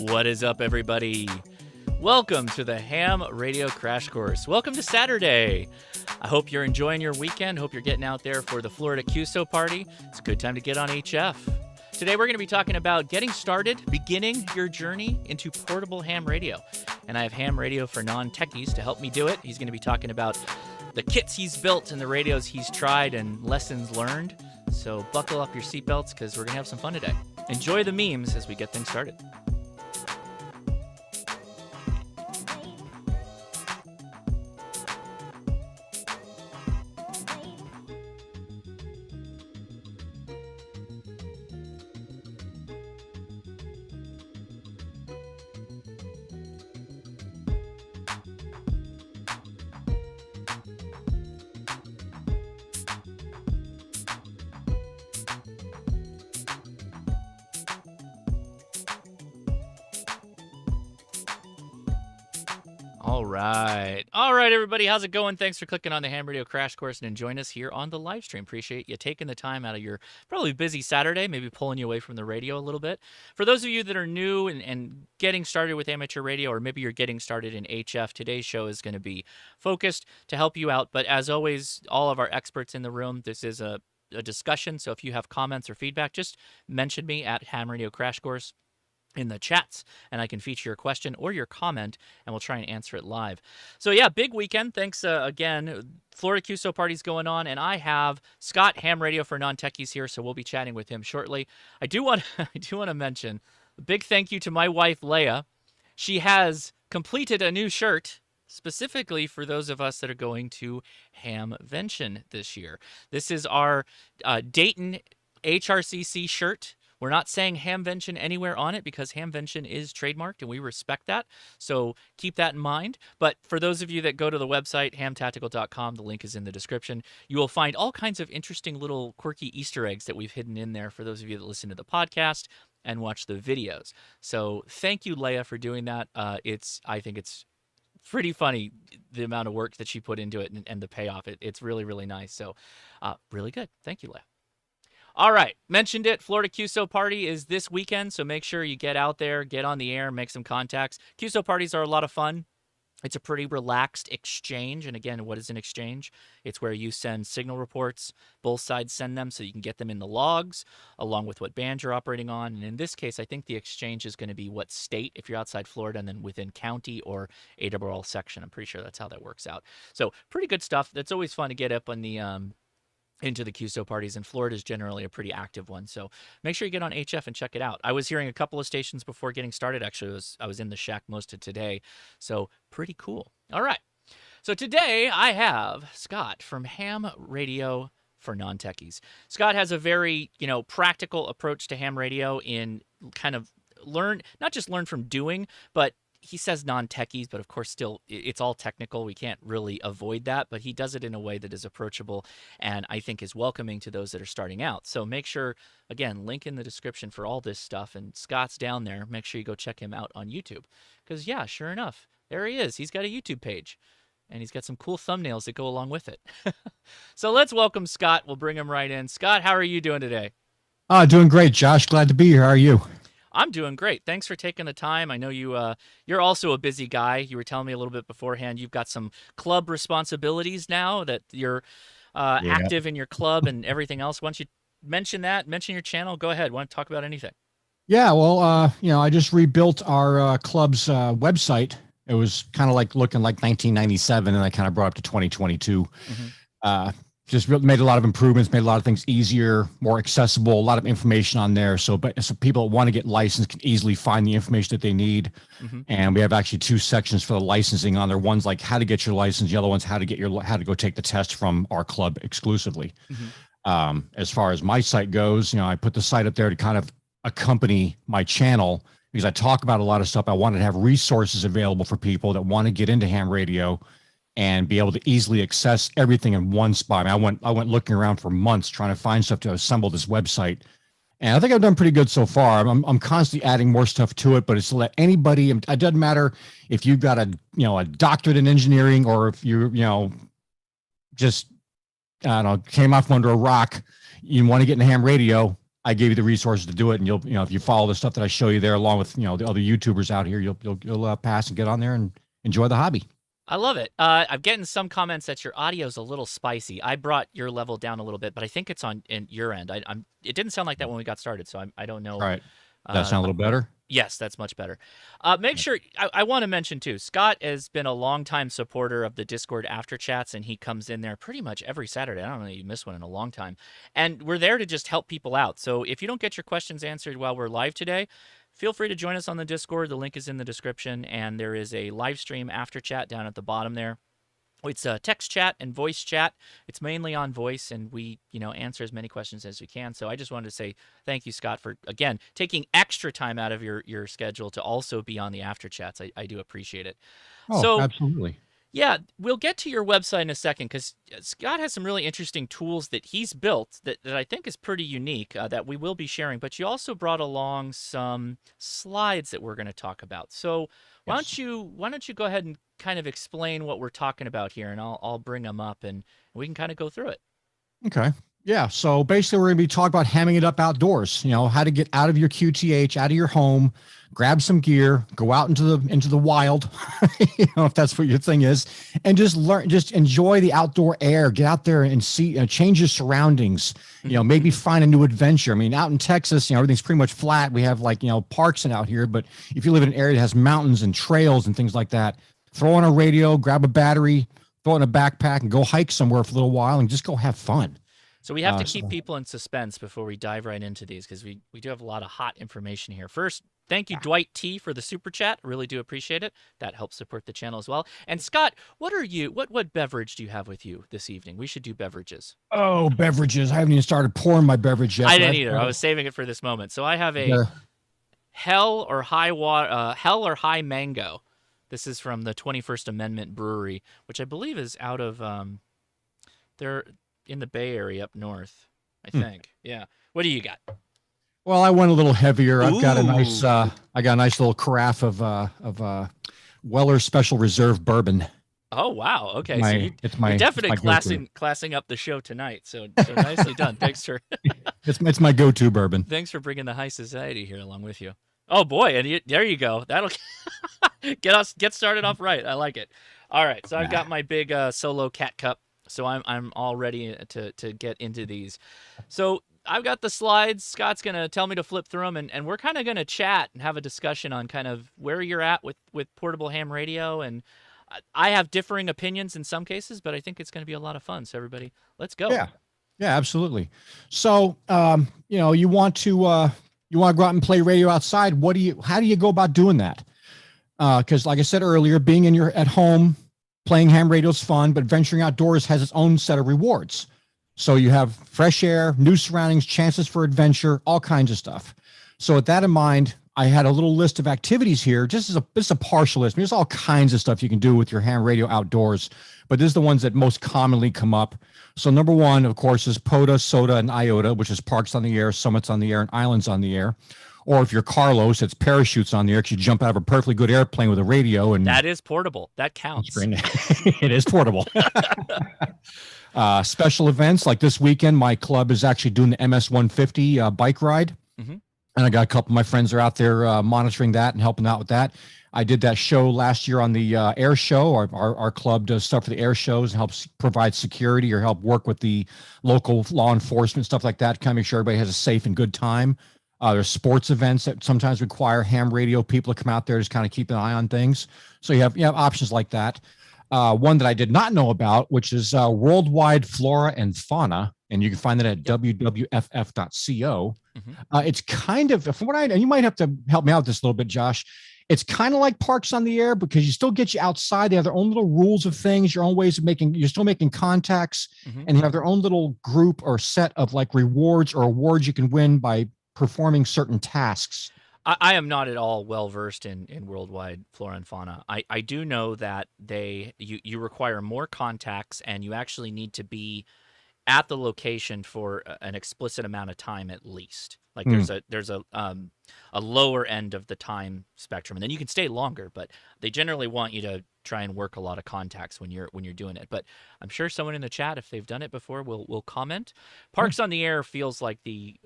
What is up, everybody? Welcome to the Ham Radio Crash Course. Welcome to Saturday. I hope you're enjoying your weekend. Hope you're getting out there for the Florida QSO party. It's a good time to get on HF. Today we're going to be talking about getting started, beginning your journey into portable ham radio. And I have ham radio for non-techies to help me do it. He's going to be talking about the kits he's built and the radios he's tried and lessons learned. So buckle up your seatbelts because we're going to have some fun today. Enjoy the memes as we get things started. All right, everybody. How's it going? Thanks for clicking on the Ham Radio Crash Course and joining us here on the live stream. Appreciate you taking the time out of your probably busy Saturday, maybe pulling you away from the radio a little bit. For those of you that are new and getting started with amateur radio, or maybe you're getting started in HF, today's show is going to be focused to help you out. But as always, all of our experts in the room, this is a discussion. So if you have comments or feedback, just mention me at Ham Radio Crash Course in the chats, and I can feature your question or your comment, and we'll try and answer it live. So yeah, big weekend. Thanks again. Florida QSO party's going on, and I have Scott, Ham Radio for Non-Techies here, so we'll be chatting with him shortly. I do want to mention a big thank you to my wife, Leah. She has completed a new shirt specifically for those of us that are going to Hamvention this year. This is our Dayton HRCC shirt. We're not saying Hamvention anywhere on it because Hamvention is trademarked and we respect that. So keep that in mind. But for those of you that go to the website, hamtactical.com, the link is in the description, you will find all kinds of interesting little quirky Easter eggs that we've hidden in there for those of you that listen to the podcast and watch the videos. So thank you, Leah, for doing that. I think it's pretty funny, the amount of work that she put into it and the payoff. It's really, really nice. So really good. Thank you, Leah. All right, mentioned it. Florida QSO party is this weekend, so make sure you get out there, get on the air, make some contacts. QSO parties are a lot of fun. It's a pretty relaxed exchange, and again, what is an exchange? It's where you send signal reports, both sides send them so you can get them in the logs, along with what band you're operating on, and in this case, I think the exchange is going to be what state, if you're outside Florida, and then within county or AWL section. I'm pretty sure that's how that works out. So pretty good stuff. That's always fun to get up on the into the QSO parties, and Florida is generally a pretty active one. So make sure you get on HF and check it out. I was hearing a couple of stations before getting started. Actually, I was in the shack most of today. So pretty cool. All right. So today I have Scott from Ham Radio for Non-Techies. Scott has a very, practical approach to ham radio in kind of not just learn from doing, but he says non-techies, but of course still it's all technical. We can't really avoid that, but he does it in a way that is approachable and I think is welcoming to those that are starting out. So make sure, again, link in the description for all this stuff, and Scott's down there. Make sure you go check him out on YouTube because, yeah, sure enough, there he is. He's got a YouTube page and he's got some cool thumbnails that go along with it. So let's welcome Scott. We'll bring him right in. Scott, how are you doing today? Doing great, Josh. Glad to be here. How are you? I'm doing great. Thanks for taking the time. I know you're also a busy guy. You were telling me a little bit beforehand. You've got some club responsibilities now that you're active in your club and everything else. Why don't you mention your channel? Go ahead. Want to talk about anything? Yeah, well, I just rebuilt our club's website. It was kind of like looking like 1997, and I kind of brought up to 2022. Mm-hmm. Just made a lot of improvements, made a lot of things easier, more accessible, a lot of information on there. So people that want to get licensed can easily find the information that they need. Mm-hmm. And we have actually two sections for the licensing on there. One's like how to get your license. The other one's how to go take the test from our club exclusively. Mm-hmm. As far as my site goes, I put the site up there to kind of accompany my channel because I talk about a lot of stuff. I wanted to have resources available for people that want to get into ham radio and be able to easily access everything in one spot. I went looking around for months trying to find stuff to assemble this website. And I think I've done pretty good so far. I'm constantly adding more stuff to it, but it's to let anybody. It doesn't matter if you've got a doctorate in engineering or if you just I don't know came off from under a rock. You want to get into ham radio. I gave you the resources to do it, and if you follow the stuff that I show you there, along with the other YouTubers out here, you'll pass and get on there and enjoy the hobby. I love it. I'm getting some comments that your audio's a little spicy. I brought your level down a little bit, but I think it's on in your end. It didn't sound like that when we got started, so I don't know. All right. That sound a little better? Yes, that's much better. Make sure I want to mention too. Scott has been a longtime supporter of the Discord after chats, and he comes in there pretty much every Saturday. I don't know if you missed one in a long time, and we're there to just help people out. So if you don't get your questions answered while we're live today, feel free to join us on the Discord. The link is in the description, and there is a live stream after chat down at the bottom there. It's a text chat and voice chat. It's mainly on voice, and we, answer as many questions as we can. So I just wanted to say thank you, Scott, for, again, taking extra time out of your schedule to also be on the after chats. I do appreciate it. Oh, absolutely. Yeah, we'll get to your website in a second because Scott has some really interesting tools that he's built that I think is pretty unique that we will be sharing. But you also brought along some slides that we're going to talk about. So why don't you go ahead and kind of explain what we're talking about here, and I'll bring them up and we can kind of go through it. Okay. Yeah. So basically, we're going to be talking about hamming it up outdoors. How to get out of your QTH, out of your home, grab some gear, go out into the wild, if that's what your thing is, and just enjoy the outdoor air. Get out there and see, change your surroundings. Maybe find a new adventure. I mean, out in Texas, everything's pretty much flat. We have parks and out here, but if you live in an area that has mountains and trails and things like that, throw on a radio, grab a battery, throw it in a backpack, and go hike somewhere for a little while and just go have fun. So we have to keep people in suspense before we dive right into these because we do have a lot of hot information here. First, thank you, Dwight T, for the super chat. Really do appreciate it. That helps support the channel as well. And Scott, what beverage do you have with you this evening? We should do beverages. Oh, beverages. I haven't even started pouring my beverage yet. I didn't either. I was saving it for this moment. So I have a Hell or High Mango. This is from the 21st Amendment Brewery, which I believe is out of they're in the Bay Area up north, I think. Yeah. What do you got? Well, I went a little heavier. I've got a nice little carafe of Weller Special Reserve bourbon. Oh wow! Okay, you're definitely classing up the show tonight. So nicely done. Thanks for it's my go-to bourbon. Thanks for bringing the high society here along with you. Oh boy, and there you go. That'll get started off right. I like it. All right, so I've got my big solo cat cup. So I'm all ready to get into these. So I've got the slides. Scott's going to tell me to flip through them, and we're kind of going to chat and have a discussion on kind of where you're at with portable ham radio. And I have differing opinions in some cases, but I think it's going to be a lot of fun. So everybody, let's go. Yeah, absolutely. So, you want to go out and play radio outside. How do you go about doing that? Because like I said earlier, being at home, playing ham radio is fun, but venturing outdoors has its own set of rewards. So you have fresh air, new surroundings, chances for adventure, all kinds of stuff. So with that in mind, I had a little list of activities here. This is a partial list. There's all kinds of stuff you can do with your ham radio outdoors, but this is the ones that most commonly come up. So number one, of course, is POTA, SOTA, and IOTA, which is parks on the air, summits on the air, and islands on the air. Or if you're Carlos, it's parachutes on the air because you jump out of a perfectly good airplane with a radio. And that is portable. That counts. It is portable. Special events like this weekend, my club is actually doing the MS 150 bike ride. Mm-hmm. And I got a couple of my friends are out there monitoring that and helping out with that. I did that show last year on the air show. Our club does stuff for the air shows and helps provide security or help work with the local law enforcement, stuff like that, kind of make sure everybody has a safe and good time. There's sports events that sometimes require ham radio people to come out there to just kind of keep an eye on things. So you have options like that. One that I did not know about, which is Worldwide Flora and Fauna, and you can find that at wwff.co. Mm-hmm. It's kind of, from what you might have to help me out with this a little bit, Josh. It's kind of like parks on the air because you still get you outside. They have their own little rules of things, your own ways of you're still making contacts, mm-hmm. and you have their own little group or set of rewards or awards you can win by performing certain tasks. I am not at all well versed in worldwide flora and fauna. I do know that you require more contacts and you actually need to be at the location for an explicit amount of time at least. Like Mm. there's a lower end of the time spectrum, and then you can stay longer. But they generally want you to try and work a lot of contacts when you're doing it. But I'm sure someone in the chat, if they've done it before, will comment. Parks on the Air feels like the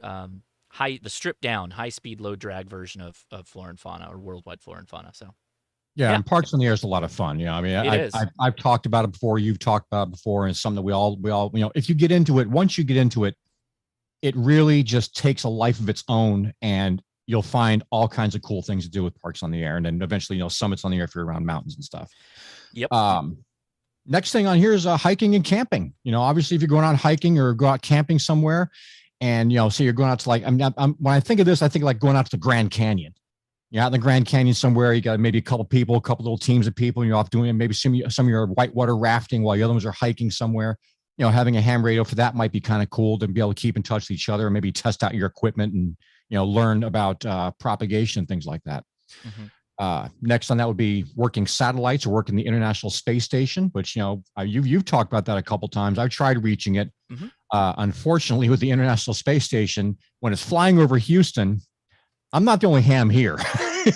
stripped down, high speed, low drag version of Flora and Fauna, or Worldwide Flora and Fauna. So Yeah, yeah, and Parks on the Air is a lot of fun. I mean, it is. I've talked about it before. You've talked about it before, and it's something that we all, if you get into it, once you get into it, it really just takes a life of its own, and you'll find all kinds of cool things to do with Parks on the Air, and then eventually, summits on the air if you're around mountains and stuff. Yep. Next thing on here is hiking and camping. Obviously, if you're going out hiking or go out camping somewhere, and so you're going out to when I think of this, I think like going out to the Grand Canyon. You're out in the Grand Canyon somewhere. You got maybe a couple people, a couple little teams of people. And you're off doing maybe some of your whitewater rafting while the other ones are hiking somewhere. Having a ham radio for that might be kind of cool to be able to keep in touch with each other and maybe test out your equipment and learn about propagation and things like that. Mm-hmm. Next on that would be working satellites or working the International Space Station, which you've talked about that a couple times. I've tried reaching it. Mm-hmm. Unfortunately, with the International Space Station, when it's flying over Houston, I'm not the only ham here.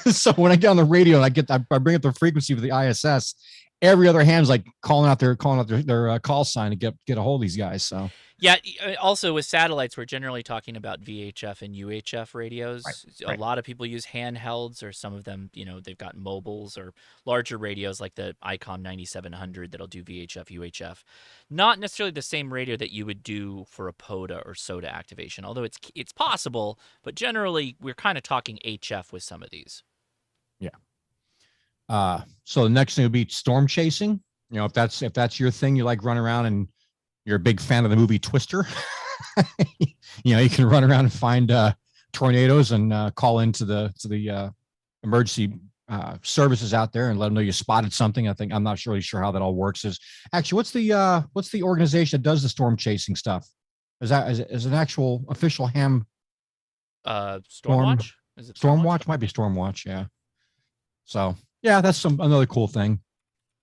So when I get on the radio and I bring up the frequency with the ISS, every other ham's like calling out their call sign to get a hold of these guys. So yeah. Also with satellites, we're generally talking about VHF and UHF radios. Right. A lot of people use handhelds, or some of them, they've got mobiles or larger radios like the ICOM 9700 that'll do VHF, UHF. Not necessarily the same radio that you would do for a PODA or SOTA activation, although it's possible, but generally we're kind of talking HF with some of these. Yeah. So the next thing would be storm chasing. If that's your thing, you like run around and you're a big fan of the movie Twister, you can run around and find tornadoes and call into the emergency services out there and let them know you spotted something. I'm not really sure how that all works. Is actually what's the organization that does the storm chasing stuff? Is an actual official ham? Stormwatch? Is it Stormwatch? Might be Stormwatch. Yeah. So yeah, that's another cool thing.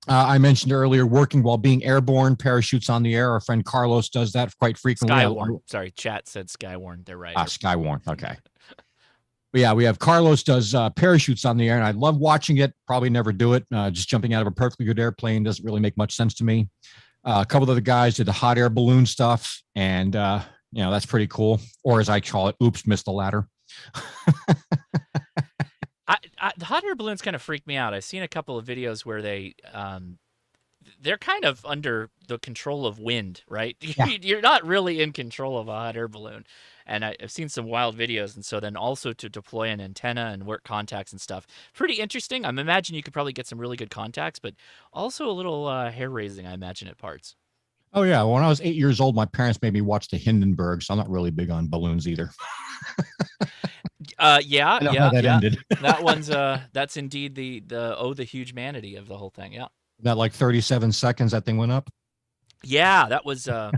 I mentioned earlier working while being airborne, parachutes on the air. Our friend Carlos does that quite frequently. Skywarn. Sorry, chat said Skywarn. They're right. Skywarn. Okay. But yeah, we have Carlos does parachutes on the air, and I love watching it. Probably never do it. Just jumping out of a perfectly good airplane doesn't really make much sense to me. A couple of the guys did the hot air balloon stuff, and that's pretty cool. Or as I call it, oops, missed the ladder. The hot air balloons kind of freak me out. I've seen a couple of videos where they're kind of under the control of wind, right? Yeah. You're not really in control of a hot air balloon. And I've seen some wild videos. And so then also to deploy an antenna and work contacts and stuff. Pretty interesting. I imagine you could probably get some really good contacts, but also a little hair raising, I imagine, at parts. Oh, yeah. When I was 8 years old, my parents made me watch the Hindenburg, so I'm not really big on balloons either. Yeah. Ended. That one's that's indeed the huge manity of the whole thing. Yeah. That like 37 seconds that thing went up. Yeah, that was I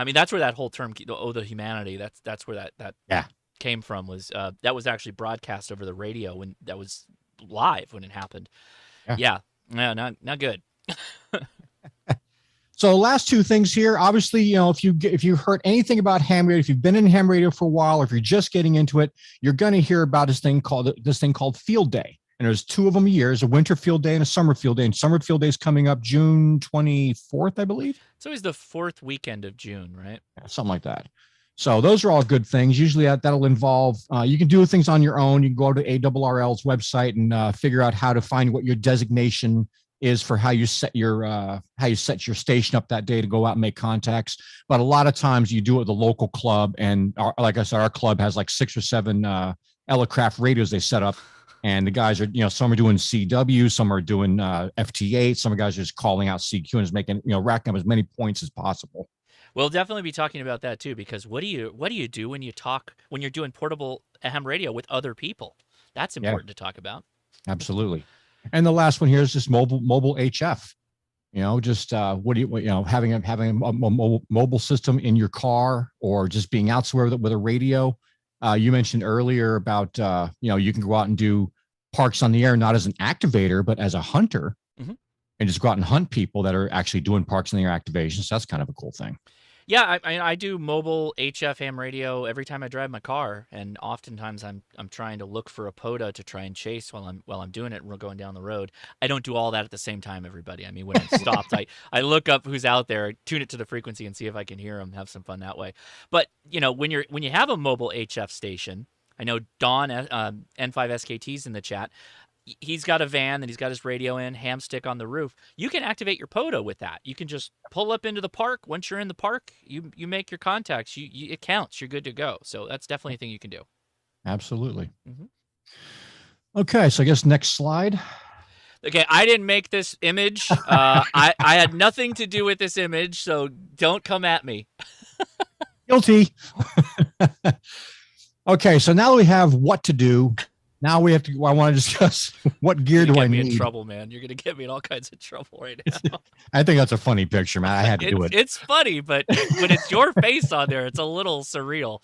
mean, that's where that whole term the humanity, that's where that came from. Was that was actually broadcast over the radio when that was live when it happened. Yeah. Not good. So last two things here, obviously, if you've heard anything about ham radio, if you've been in ham radio for a while, or if you're just getting into it, you're going to hear about this thing called Field Day. And there's two of them a year. There's a winter field day and a summer field day. And summer field day is coming up June 24th, I believe. It's always the fourth weekend of June, right? Yeah, something like that. So those are all good things. Usually that'll involve, you can do things on your own. You can go to ARRL's website and figure out how to find what your designation is for how you set your station up that day to go out and make contacts. But a lot of times you do it with the local club. And like I said, our club has like 6 or 7 Elecraft radios they set up. And the guys are, some are doing CW, some are doing FT8, some guys are just calling out CQ and just making, racking up as many points as possible. We'll definitely be talking about that too, because what do you do when you're doing portable ham radio with other people? That's important to talk about. Absolutely. And the last one here is just mobile HF. Having a mobile system in your car or just being out somewhere with a radio. You mentioned earlier about, you can go out and do parks on the air, not as an activator, but as a hunter, and just go out and hunt people that are actually doing parks on the air activations. So that's kind of a cool thing. Yeah, I do mobile HF ham radio every time I drive my car, and oftentimes I'm trying to look for a POTA to try and chase while I'm doing it and we're going down the road. I don't do all that at the same time, everybody. I mean, when I'm stopped, I look up who's out there, tune it to the frequency, and see if I can hear them. Have some fun that way. But when you have a mobile HF station, I know Don N5SKT's in the chat. He's got a van and he's got his radio in, ham stick on the roof. You can activate your POTA with that. You can just pull up into the park. Once you're in the park, you make your contacts. It counts. You're good to go. So that's definitely a thing you can do. Absolutely. Okay, so I guess next slide. Okay, I didn't make this image. I had nothing to do with this image, so don't come at me. Guilty. Okay, so now that we have what to do, now we have to. I want to discuss what gear do I need. You're gonna get me in trouble, man. You're gonna get me in all kinds of trouble right now. I think that's a funny picture, man. I had to do it. It's funny, but when it's your face on there, it's a little surreal.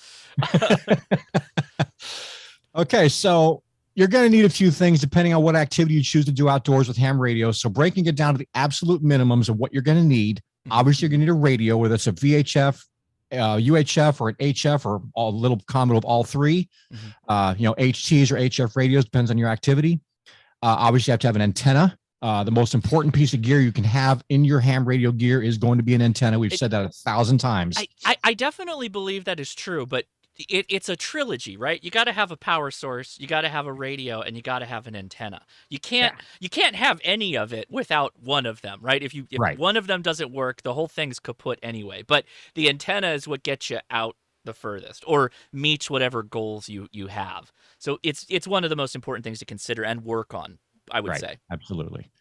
Okay, so you're going to need a few things depending on what activity you choose to do outdoors with ham radio. So breaking it down to the absolute minimums of what you're going to need. Obviously, you're going to need a radio, whether it's a VHF, UHF, or an HF, or a little combo of all three. HTs or HF radios, depends on your activity. Obviously, you have to have an antenna. The most important piece of gear you can have in your ham radio gear is going to be an antenna. We've said that 1,000 times. I definitely believe that is true, but it's a trilogy, right? You got to have a power source, you got to have a radio, and you got to have an antenna. You can't have any of it without one of them, right? If one of them doesn't work, the whole thing's kaput anyway. But the antenna is what gets you out the furthest or meets whatever goals you have. So it's one of the most important things to consider and work on, I would say. Absolutely.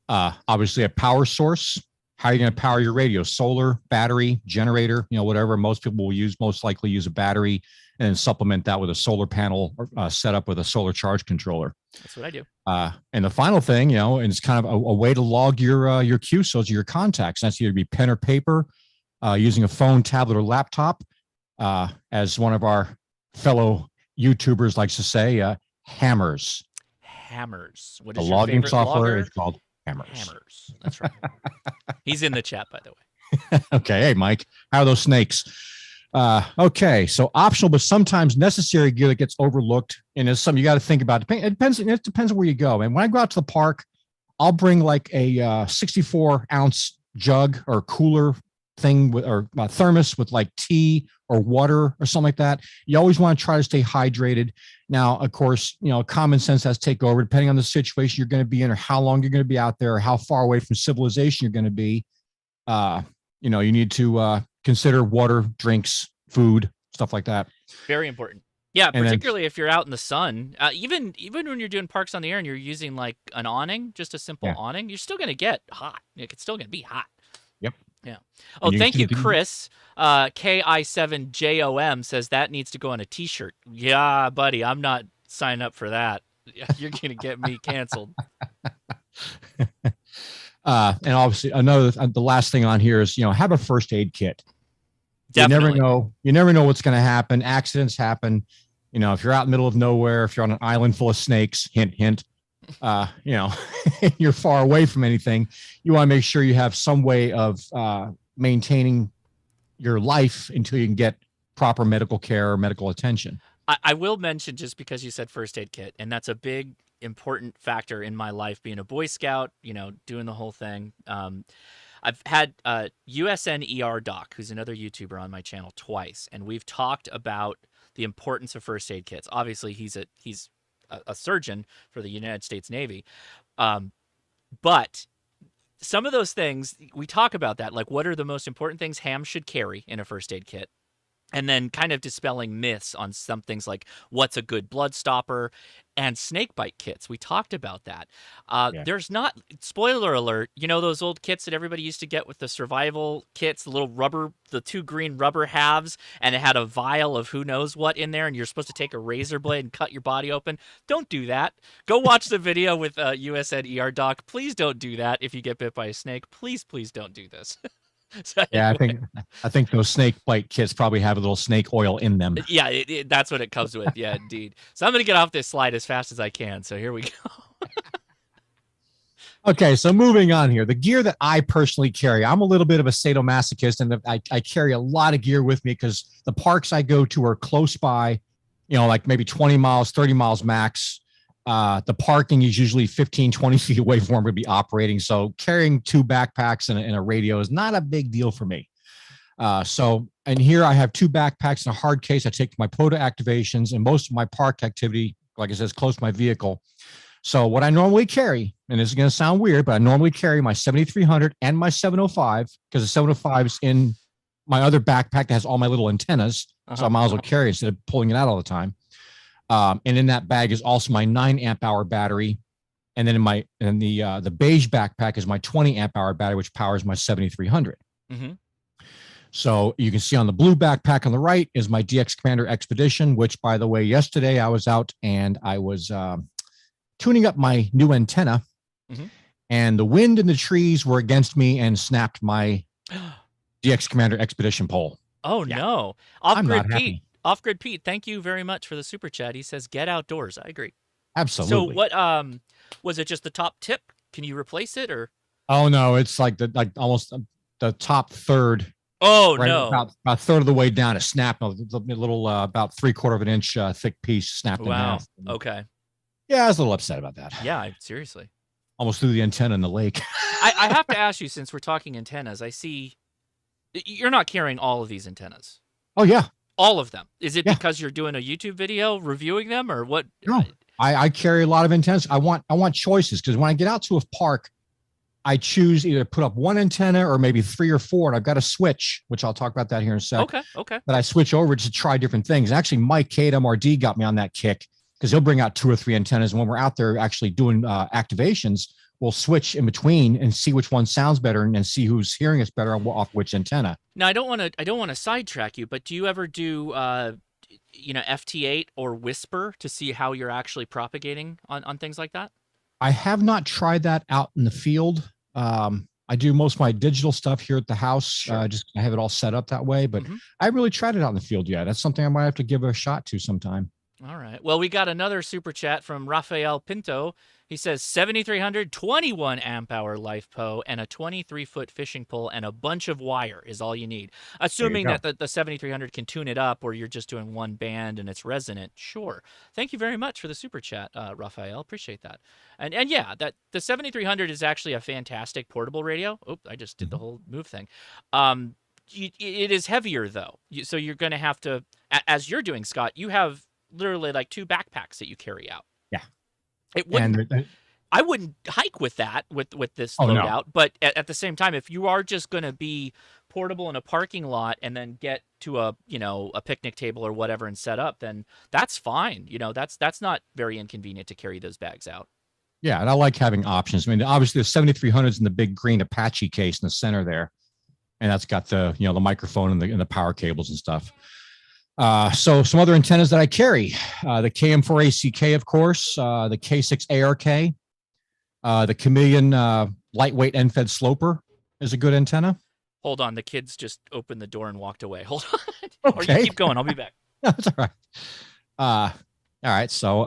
Obviously a power source. How are you going to power your radio? Solar, battery, generator, whatever. Most people will most likely use a battery and then supplement that with a solar panel set up with a solar charge controller. That's what I do. And the final thing, and it's kind of a way to log your QSOs, your contacts. That's either be pen or paper, using a phone, tablet, or laptop. As one of our fellow YouTubers likes to say, hammers. Hammers. What is the your logging software logger? is called Hammers. Hammers. That's right. He's in the chat, by the way. Okay. Hey, Mike, how are those snakes? Okay. So optional, but sometimes necessary gear that gets overlooked. And it's something you got to think about. It depends on where you go. And when I go out to the park, I'll bring like a 64-ounce jug or cooler thing or a thermos with like tea or water or something like that. You always want to try to stay hydrated. Now, of course, common sense has to take over depending on the situation you're going to be in or how long you're going to be out there or how far away from civilization you're going to be. You need to consider water, drinks, food, stuff like that. Very important. Yeah, particularly if you're out in the sun, even when you're doing parks on the air and you're using like an awning, just a simple awning, you're still going to get hot. It's still going to be hot. Yep. Yeah. Oh, thank you, Chris. KI7JOM says that needs to go on a T-shirt. Yeah, buddy, I'm not signing up for that. You're going to get me canceled. And obviously, the last thing on here is have a first aid kit. Definitely. You never know what's going to happen. Accidents happen. If you're out in the middle of nowhere, if you're on an island full of snakes, hint, hint. You're far away from anything. You want to make sure you have some way of maintaining your life until you can get proper medical care or medical attention. I will mention, just because you said first aid kit, and that's a big important factor in my life, being a Boy Scout, doing the whole thing. I've had USN Doc, who's another YouTuber on my channel, twice, and we've talked about the importance of first aid kits. Obviously, he's a surgeon for the United States Navy. But some of those things, we talk about that, like what are the most important things hams should carry in a first aid kit? And then kind of dispelling myths on some things like what's a good blood stopper and snake bite kits. We talked about that. There's not, spoiler alert, those old kits that everybody used to get with the survival kits, the two green rubber halves, and it had a vial of who knows what in there, and you're supposed to take a razor blade and cut your body open. Don't do that. Go watch the video with USN Doc. Please don't do that if you get bit by a snake. Please, please don't do this. So anyway. I think those snake bite kits probably have a little snake oil in them. Yeah, that's what it comes with. Yeah, indeed. So I'm going to get off this slide as fast as I can. So here we go. Okay, so moving on here, the gear that I personally carry, I'm a little bit of a sadomasochist, and I carry a lot of gear with me because the parks I go to are close by, like maybe 20 miles, 30 miles max. The parking is usually 15, 20 feet away from where I'm going to be operating. So carrying 2 backpacks and a radio is not a big deal for me. And here I have 2 backpacks and a hard case. I take my POTA activations and most of my park activity, like I said, is close to my vehicle. So what I normally carry, and this is going to sound weird, but I normally carry my 7300 and my 705 because the 705 is in my other backpack that has all my little antennas. So I might as well carry it instead of pulling it out all the time. And in that bag is also my 9 amp hour battery. And then the beige backpack is my 20 amp hour battery, which powers my 7300. Mm-hmm. So you can see on the blue backpack on the right is my DX Commander Expedition, which, by the way, yesterday I was out and I was tuning up my new antenna, and the wind and the trees were against me and snapped my DX Commander Expedition pole. Oh, yeah. No. Off-Grid Pete, thank you very much for the super chat. He says, get outdoors. I agree. Absolutely. So what, was it just the top tip? Can you replace it or? Oh, no, it's almost the top third. Oh, right, no. About a third of the way down, it snapped a little, about 3/4 of an inch thick piece snapped in half. Okay. Yeah, I was a little upset about that. Yeah, seriously. Almost threw the antenna in the lake. I have to ask you, since we're talking antennas, I see you're not carrying all of these antennas. Oh, yeah. All of them. Is it because you're doing a YouTube video reviewing them or what? No, I carry a lot of antennas. I want choices because when I get out to a park, I choose either to put up 1 antenna or maybe 3 or 4. And I've got a switch, which I'll talk about that here in a sec. Okay. But I switch over to try different things. Actually, Mike K at MRD got me on that kick because he'll bring out 2 or 3 antennas. And when we're out there actually doing activations, we'll switch in between and see which one sounds better and see who's hearing us better off which antenna. Now, I don't want to sidetrack you, but do you ever do FT8 or Whisper to see how you're actually propagating on things like that? I have not tried that out in the field. I do most of my digital stuff here at the house. Sure. I have it all set up that way, but I haven't really tried it out in the field yet. That's something I might have to give a shot to sometime. All right. Well, we got another super chat from Rafael Pinto. He says 7,300, 21 amp hour LifePo, and a 23-foot fishing pole and a bunch of wire is all you need. Assuming that the 7,300 can tune it up, or you're just doing 1 band and it's resonant. Sure. Thank you very much for the super chat, Rafael. Appreciate that. And yeah, that the 7,300 is actually a fantastic portable radio. Oh, I just did the whole move thing. It is heavier though, so you're going to have to, as you're doing, Scott. You have literally like 2 backpacks that you carry out. Yeah. It wouldn't. I wouldn't hike with that with this loadout, but at the same time, if you are just going to be portable in a parking lot and then get to a picnic table or whatever and set up, then that's fine. That's not very inconvenient to carry those bags out. Yeah, and I like having options. I mean, obviously the 7,300 is in the big green Apache case in the center there, and that's got the the microphone and the power cables and stuff. So some other antennas that I carry, the KM4ACK, of course, the K6ARK, the Chameleon lightweight end-fed sloper is a good antenna. Hold on. The kids just opened the door and walked away. Hold on. Okay. Or you keep going. I'll be back. That's all right. All right. So,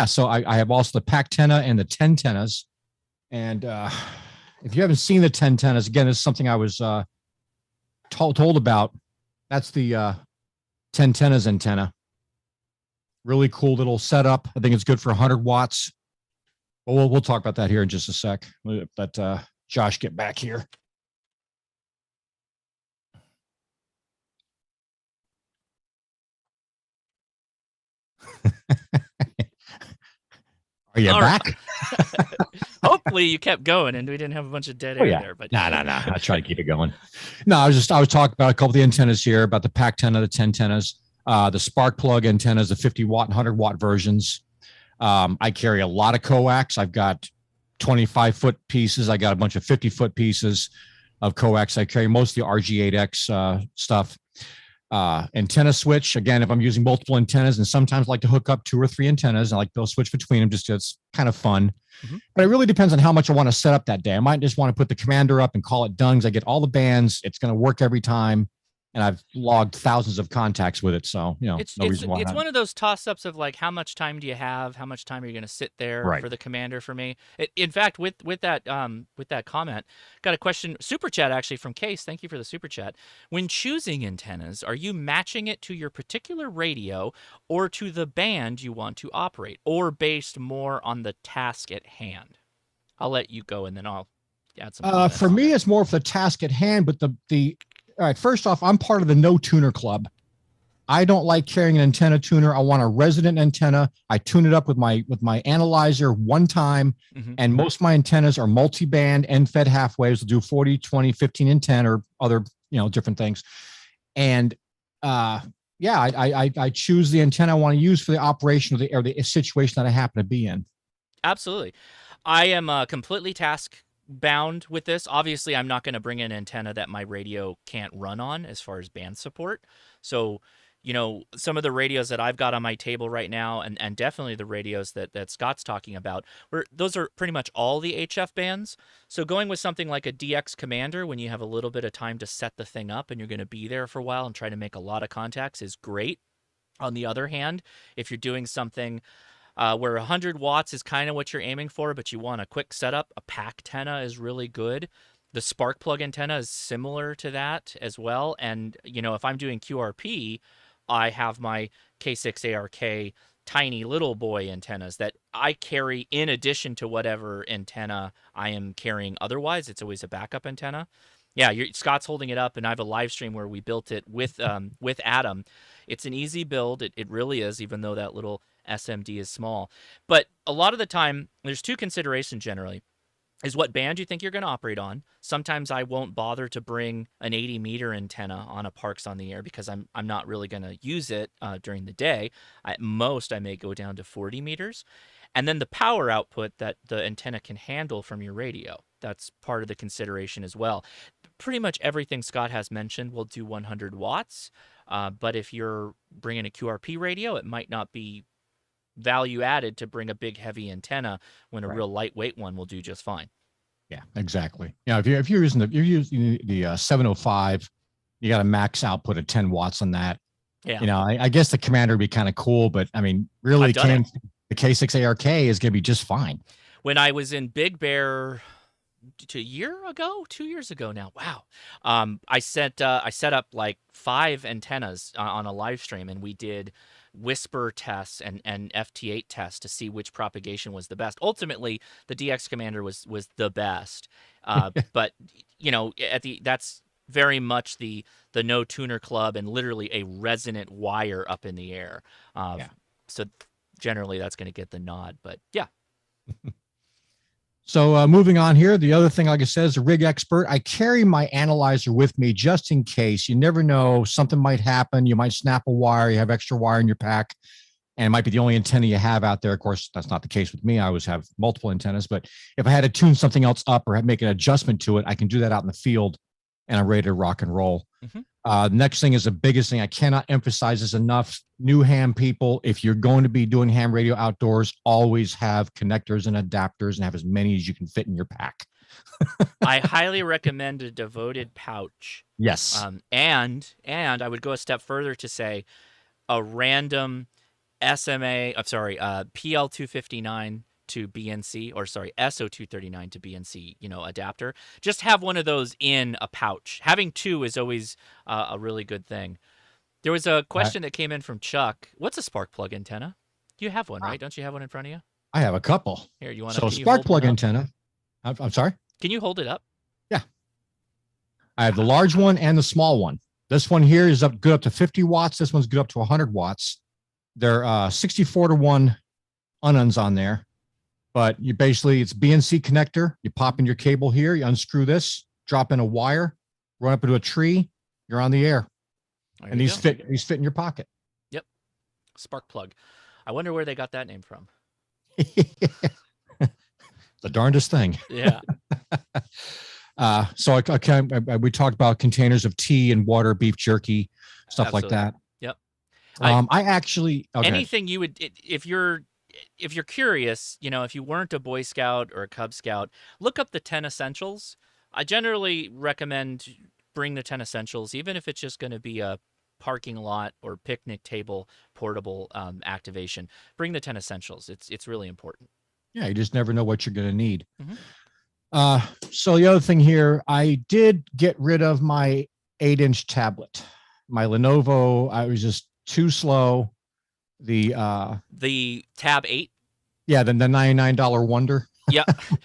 so I have also the Pac-Tenna and the 10 tennas. And if you haven't seen the 10 tennas, again, it's something I was told about. That's the 10 tennas antenna. Really cool little setup. I think it's good for 100 watts. Well, we'll talk about that here in just a sec. Let Josh get back here. Are you back? Hopefully you kept going and we didn't have a bunch of dead air there. But no. I try to keep it going. No, I was talking about a couple of the antennas here, about the Pac-Tenna, the 10 tennas, the spark plug antennas, the 50 watt and 100 watt versions. I carry a lot of coax. I've got 25-foot pieces. I got a bunch of 50-foot pieces of coax. I carry most of the RG8X stuff. Antenna switch, again, if I'm using multiple antennas, and sometimes I like to hook up 2 or 3 antennas, and I like to switch between them, just it's kind of fun. But it really depends on how much I want to set up that day. I might just want to put the commander up and call it done because I get all the bands. It's going to work every time. and I've logged thousands of contacts with it. So, It's no it's reason why it's not. one of those toss-ups of like how much time do you have? How much time are you going to sit there Right. for the commander for me? In fact, with that comment, got a question super chat actually from Case. Thank you for the super chat. When choosing antennas, are you matching it to your particular radio or to the band you want to operate, or based more on the task at hand? I'll let you go and then I'll add some comments For on me, it. it's more of the task at hand, but the all right, first off, I'm part of the no tuner club. I don't like carrying an antenna tuner. I want a resident antenna. I tune it up with my analyzer one time, Mhm. and most of my antennas are multi-band end fed half waves. We'll do 40, 20, 15, and 10 or other, different things. And yeah, I choose the antenna I want to use for the operation or the situation that I happen to be in. Absolutely. I am completely task bound with this. Obviously, I'm not going to bring an antenna that my radio can't run on as far as band support. So, some of the radios that I've got on my table right now, and definitely the radios that Scott's talking about, those are pretty much all the HF bands. So going with something like a DX Commander when you have a little bit of time to set the thing up and you're going to be there for a while and try to make a lot of contacts is great. On the other hand, if you're doing something where 100 watts is kind of what you're aiming for, but you want a quick setup, a pack antenna is really good. The spark plug antenna is similar to that as well. And, if I'm doing QRP, I have my K6ARK tiny little boy antennas that I carry in addition to whatever antenna I am carrying otherwise. It's always a backup antenna. Yeah, Scott's holding it up, and I have a live stream where we built it with Adam. It's an easy build. It really is, even though that little SMD is small. But a lot of the time, there's two considerations generally. Is what band you think you're going to operate on. Sometimes I won't bother to bring an 80-meter antenna on a Parks on the Air because I'm not really going to use it during the day. At most, I may go down to 40 meters. And then the power output that the antenna can handle from your radio. That's part of the consideration as well. Pretty much everything Scott has mentioned will do 100 watts. But if you're bringing a QRP radio, it might not be value added to bring a big heavy antenna when a Right. real lightweight one will do just fine. Yeah, exactly. Yeah, if you're using the 705, you got a max output of 10 watts on that. Yeah. I guess the Commander would be kind of cool, but I mean, really, I've done it. the K6ARK is going to be just fine. When I was in Big Bear 2 years ago now. Wow. I set up like 5 antennas on a live stream, and we did whisper tests and FT8 tests to see which propagation was the best. Ultimately, the DX Commander was the best. But that's very much the no tuner club and literally a resonant wire up in the air. Yeah. So generally that's going to get the nod, but yeah. So moving on here, the other thing, like I said, is a rig expert. I carry my analyzer with me just in case. You never know, something might happen. You might snap a wire. You have extra wire in your pack, and it might be the only antenna you have out there. Of course, that's not the case with me. I always have multiple antennas. But if I had to tune something else up or make an adjustment to it, I can do that out in the field, and I'm ready to rock and roll. Mm-hmm. Next thing is the biggest thing. I cannot emphasize this enough. New ham people, if you're going to be doing ham radio outdoors, always have connectors and adapters and have as many as you can fit in your pack. I highly recommend a devoted pouch. Yes. And I would go a step further to say a random PL259 to BNC, or sorry, SO239 to BNC, adapter. Just have one of those in a pouch. Having two is always a really good thing. There was a question that came in from Chuck. What's a spark plug antenna? You have one, right? Don't you have one in front of you? I have a couple. Here, you want to? So spark plug antenna. I'm sorry? Can you hold it up? Yeah. I have the large one and the small one. This one here is good up to 50 watts. This one's good up to 100 watts. They're 64-to-1 ununs on there. But it's BNC connector. You pop in your cable here, you unscrew this, drop in a wire, run up into a tree, you're on the air. And these fit in your pocket. Yep. Spark plug. I wonder where they got that name from. The darndest thing. Yeah. So we talked about containers of tea and water, beef jerky, stuff Absolutely. like that. Yep. I actually anything you would, if you're curious, if you weren't a Boy Scout or a Cub Scout, look up the 10 essentials. I generally recommend bring the 10 essentials, even if it's just going to be a parking lot or picnic table portable activation. Bring the 10 essentials. It's really important. Yeah, you just never know what you're going to need. Mm-hmm. So the other thing here, I did get rid of my 8-inch tablet. My Lenovo, I was just too slow. The Tab 8. Yeah, the $99 Wonder. Yeah,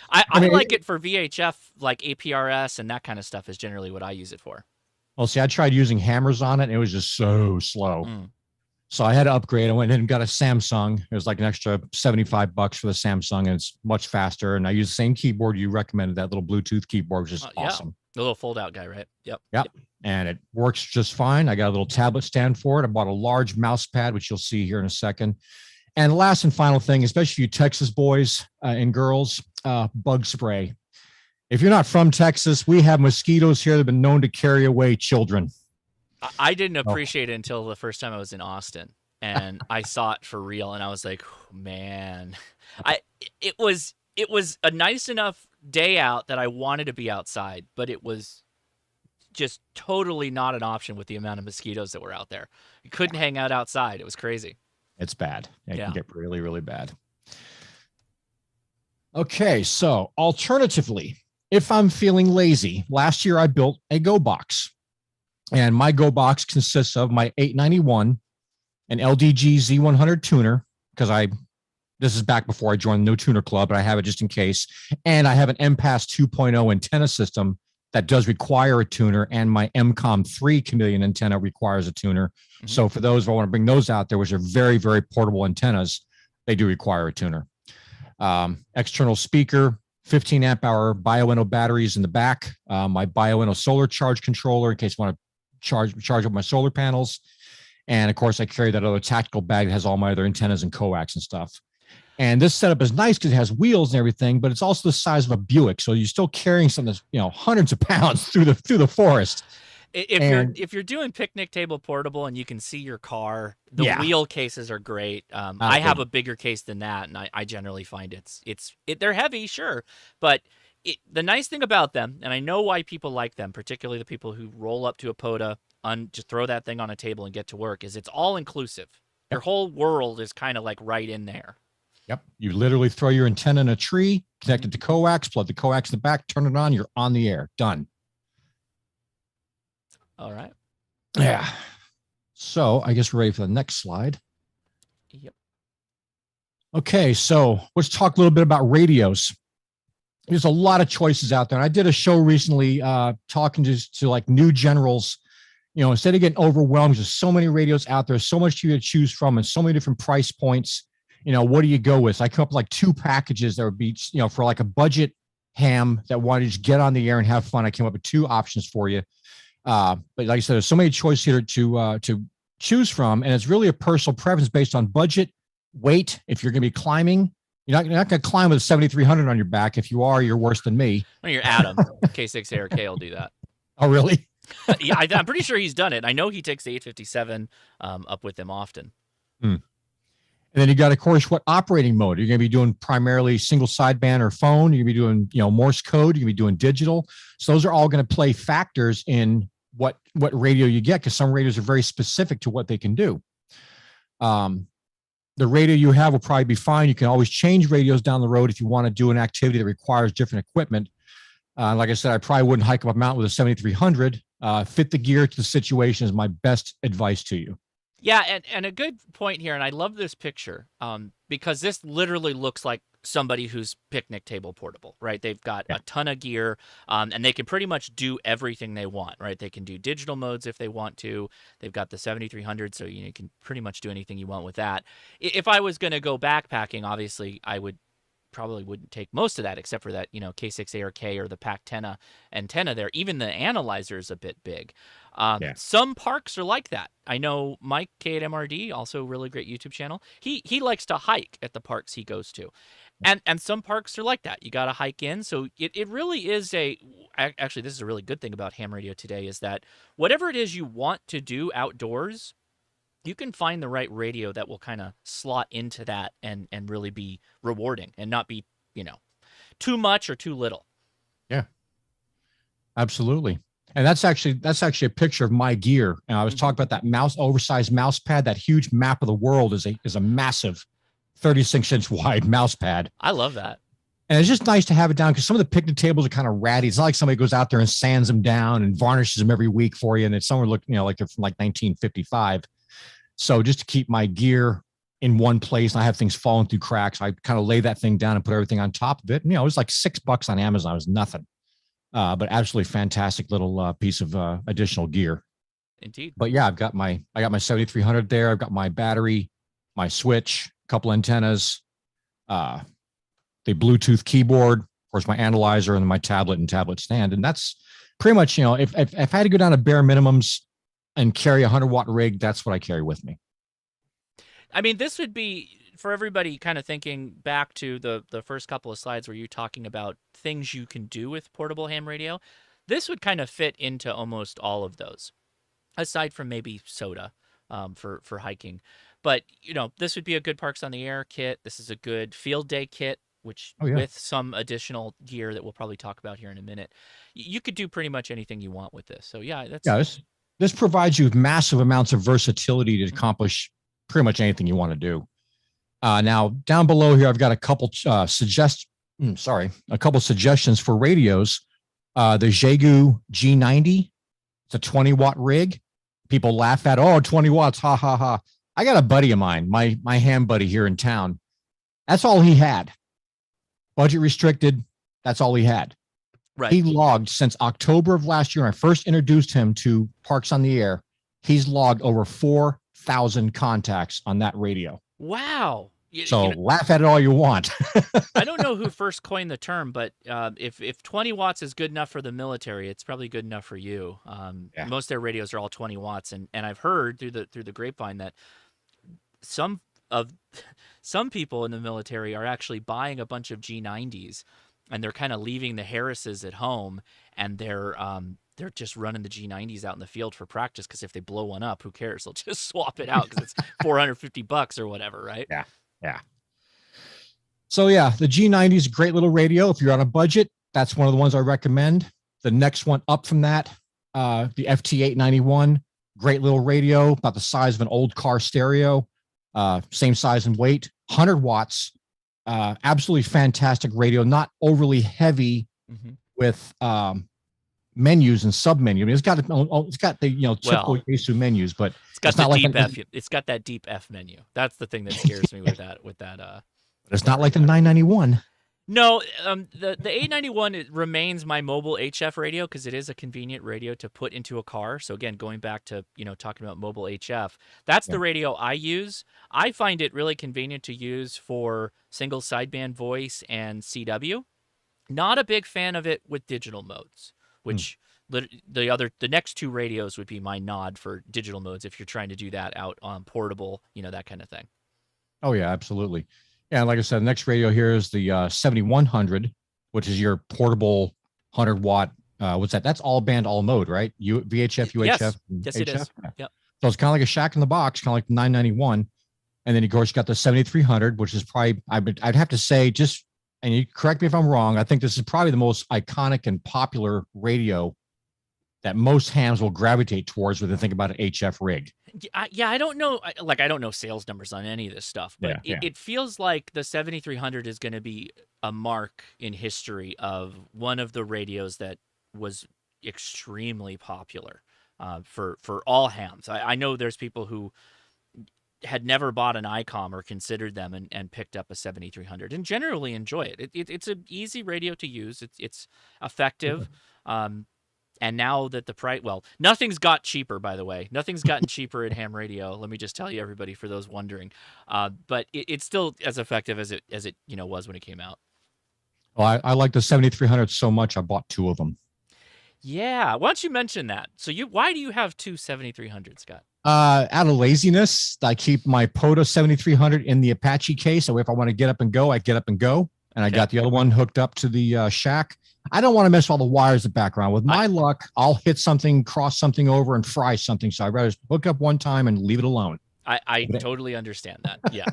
I mean, like it for VHF, like APRS and that kind of stuff is generally what I use it for. Well, see, I tried using hammers on it, and it was just so slow. Mm. So I had to upgrade. I went in and got a Samsung. It was like an extra $75 for the Samsung, and it's much faster. And I use the same keyboard you recommended, that little Bluetooth keyboard, which is awesome. The little fold-out guy, right? Yep. And it works just fine. I got a little tablet stand for it. I bought a large mouse pad, which you'll see here in a second. And the last and final thing, especially for you Texas boys and girls, bug spray. If you're not from Texas, we have mosquitoes here that have been known to carry away children. I didn't appreciate it until the first time I was in Austin and I saw it for real, and I was like, oh, man, it was a nice enough day out that I wanted to be outside, but it was just totally not an option with the amount of mosquitoes that were out there. You couldn't hang out outside. It was crazy. It's bad. It can get really, really bad. Okay, so alternatively, if I'm feeling lazy, last year I built a Go Box. And my Go Box consists of my 891, an LDG Z100 tuner, because this is back before I joined the No Tuner Club, but I have it just in case. And I have an MPass 2.0 antenna system that does require a tuner, and my MCOM 3 Chameleon antenna requires a tuner. Mm-hmm. So for those, if I want to bring those out there, which are very, very portable antennas, they do require a tuner. External speaker, 15 amp hour Bioenno batteries in the back, my Bioenno solar charge controller in case I want to charge up my solar panels. And of course I carry that other tactical bag that has all my other antennas and coax and stuff. And this setup is nice because it has wheels and everything, but it's also the size of a Buick. So you're still carrying something that's, hundreds of pounds through the forest. If you're doing picnic table portable and you can see your car, the wheel cases are great. I have a bigger case than that, and I generally find they're heavy, sure, but the nice thing about them, and I know why people like them, particularly the people who roll up to a POTA, just throw that thing on a table and get to work, is it's all inclusive. Yep. Your whole world is kind of like right in there. Yep. You literally throw your antenna in a tree, connect it to coax, plug the coax in the back, turn it on, you're on the air. Done. All right. Yeah. So I guess we're ready for the next slide. Yep. Okay. So let's talk a little bit about radios. There's a lot of choices out there. And I did a show recently talking to like new generals. Instead of getting overwhelmed, there's so many radios out there, so much to choose from, and so many different price points. What do you go with? So I come up with like 2 packages that would be, for like a budget ham that wanted to just get on the air and have fun. I came up with 2 options for you. But like I said, there's so many choices here to choose from, and it's really a personal preference based on budget, weight. If you're going to be climbing, you're not going to climb with a 7300 on your back. If you are, you're worse than me. Well, you're Adam. K6ARK will do that. Oh, really? Yeah, I'm pretty sure he's done it. I know he takes the 857 up with him often. And then you got, of course, what operating mode? You're going to be doing primarily single sideband or phone. You're going to be doing, Morse code. You're going to be doing digital. So those are all going to play factors in what radio you get, because some radios are very specific to what they can do. The radio you have will probably be fine. You can always change radios down the road if you want to do an activity that requires different equipment. Like I said, I probably wouldn't hike up a mountain with a 7300. Fit the gear to the situation is my best advice to you. Yeah, and a good point here, and I love this picture because this literally looks like somebody who's picnic table portable, right? They've got a ton of gear, and they can pretty much do everything they want, right? They can do digital modes if they want to. They've got the 7300, so you can pretty much do anything you want with that. If I was going to go backpacking, obviously I probably wouldn't take most of that, except for that, K6ARK or the PAC-10 antenna there. Even the analyzer is a bit big. Some parks are like that. I know Mike K8MRD, also a really great YouTube channel. He likes to hike at the parks he goes to. And some parks are like that. You got to hike in. So it really is actually, this is a really good thing about ham radio today, is that whatever it is you want to do outdoors, you can find the right radio that will kind of slot into that and really be rewarding and not be, too much or too little. Yeah, absolutely. And that's actually a picture of my gear. And I was talking about that oversized mouse pad. That huge map of the world is a massive 36-inch wide mouse pad. I love that. And it's just nice to have it down because some of the picnic tables are kind of ratty. It's not like somebody goes out there and sands them down and varnishes them every week for you. And it's somewhere like they're from like 1955. So just to keep my gear in one place and I have things falling through cracks, I kind of lay that thing down and put everything on top of it. And, it was like $6 on Amazon. It was nothing. But absolutely fantastic little piece of additional gear. Indeed. But yeah, I got my 7300 there. I've got my battery, my switch, a couple antennas, the Bluetooth keyboard, of course, my analyzer, and then my tablet and tablet stand. And that's pretty much, if I had to go down to bare minimums and carry a 100-watt rig, that's what I carry with me. I mean, this would be, for everybody kind of thinking back to the first couple of slides where you're talking about things you can do with portable ham radio, this would kind of fit into almost all of those, aside from maybe soda for hiking. But, this would be a good Parks on the Air kit. This is a good field day kit, which with some additional gear that we'll probably talk about here in a minute. You could do pretty much anything you want with this. So, this provides you with massive amounts of versatility to accomplish pretty much anything you want to do. Now, down below here, I've got a couple suggestions for radios. The Xiegu G90, it's a 20-watt rig. People laugh at, 20 watts, ha, ha, ha. I got a buddy of mine, my ham buddy here in town. That's all he had. Budget restricted, that's all he had. Right. He logged since October of last year, when I first introduced him to Parks on the Air, he's logged over 4,000 contacts on that radio. Wow. So laugh at it all you want. I don't know who first coined the term, but if 20 watts is good enough for the military, it's probably good enough for you. Most of their radios are all 20 watts, and I've heard through the grapevine that some people in the military are actually buying a bunch of G90s, and they're kind of leaving the Harrises at home, and they're just running the G90s out in the field for practice, because if they blow one up, who cares? They'll just swap it out because it's $450 or whatever, right? Yeah. So the G90 is a great little radio. If you're on a budget, that's one of the ones I recommend. The next one up from that, the FT891, great little radio, about the size of an old car stereo, same size and weight, 100 watts, absolutely fantastic radio, not overly heavy with menus and sub-menu. I mean, it's got the typical Yaesu menus, but it's got the deep F. It's got that deep F menu. That's the thing that scares me with that. But it's not like the 991. No, the 891 it remains my mobile HF radio because it is a convenient radio to put into a car. So again, going back to talking about mobile HF, that's the radio I use. I find it really convenient to use for single sideband voice and CW. Not a big fan of it with digital modes, which the next two radios would be my nod for digital modes if you're trying to do that out on portable, that kind of thing. Oh yeah, absolutely. Yeah, like I said, the next radio here is the 7100, which is your portable 100-watt. What's that? That's all band, all mode, right? VHF, UHF, yes, it is. Yep. So it's kind of like a shack in the box, kind of like the 991. And then, of course, you got the 7300, which is probably, I'd have to say, and you correct me if I'm wrong, I think this is probably the most iconic and popular radio that most hams will gravitate towards when they think about an HF rig. Yeah, I don't know. I don't know sales numbers on any of this stuff, but it feels like the 7300 is going to be a mark in history of one of the radios that was extremely popular for all hams. I know there's people who had never bought an ICOM or considered them and picked up a 7300 and generally enjoy it. It's an easy radio to use. It's effective. And now that the price, nothing's got cheaper, by the way. Nothing's gotten cheaper at ham radio. Let me just tell you, everybody, for those wondering. But it's still as effective as it was when it came out. Well, I like the 7300 so much, I bought two of them. Yeah. Why don't you mention that? So why do you have two 7300s, Scott? Out of laziness, I keep my POTA 7300 in the Apache case. So if I want to get up and go, I get up and go. And I got the other one hooked up to the shack. I don't want to mess all the wires in the background. With my luck, I'll hit something, cross something over, and fry something. So I'd rather hook up one time and leave it alone. I totally understand that. Yeah,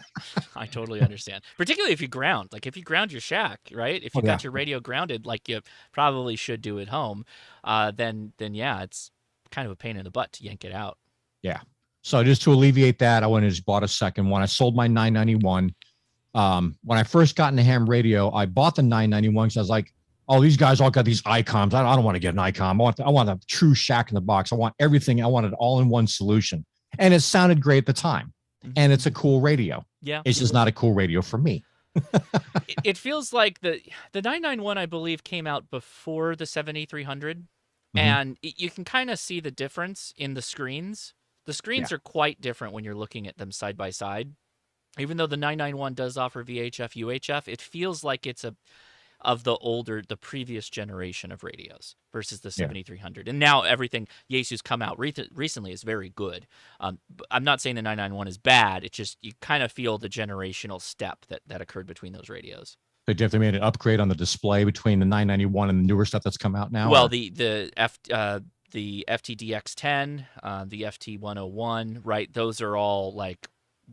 I totally understand. Particularly if you ground, like if you ground your shack, right? If you got your radio grounded, like you probably should do at home, then yeah, it's kind of a pain in the butt to yank it out. Yeah. So just to alleviate that, I went and just bought a second one. I sold my 991. When I first got into ham radio, I bought the 991 because I was like, oh, these guys all got these icons. I don't want to get an icon. I want a true shack in the box. I want everything. I wanted all in one solution. And it sounded great at the time. And it's a cool radio. Yeah. It's just not a cool radio for me. It feels like the 991, I believe, came out before the 7300. And you can kind of see the difference in the screens. The screens are quite different when you're looking at them side by side. Even though the 991 does offer VHF, UHF, it feels like it's the previous generation of radios versus the 7300. And now everything Yaesu's come out recently is very good. I'm not saying the 991 is bad. It's just you kind of feel the generational step that occurred between those radios. They definitely made an upgrade on the display between the 991 and the newer stuff that's come out now. Well, the FTDX10, the FT101, right? Those are all like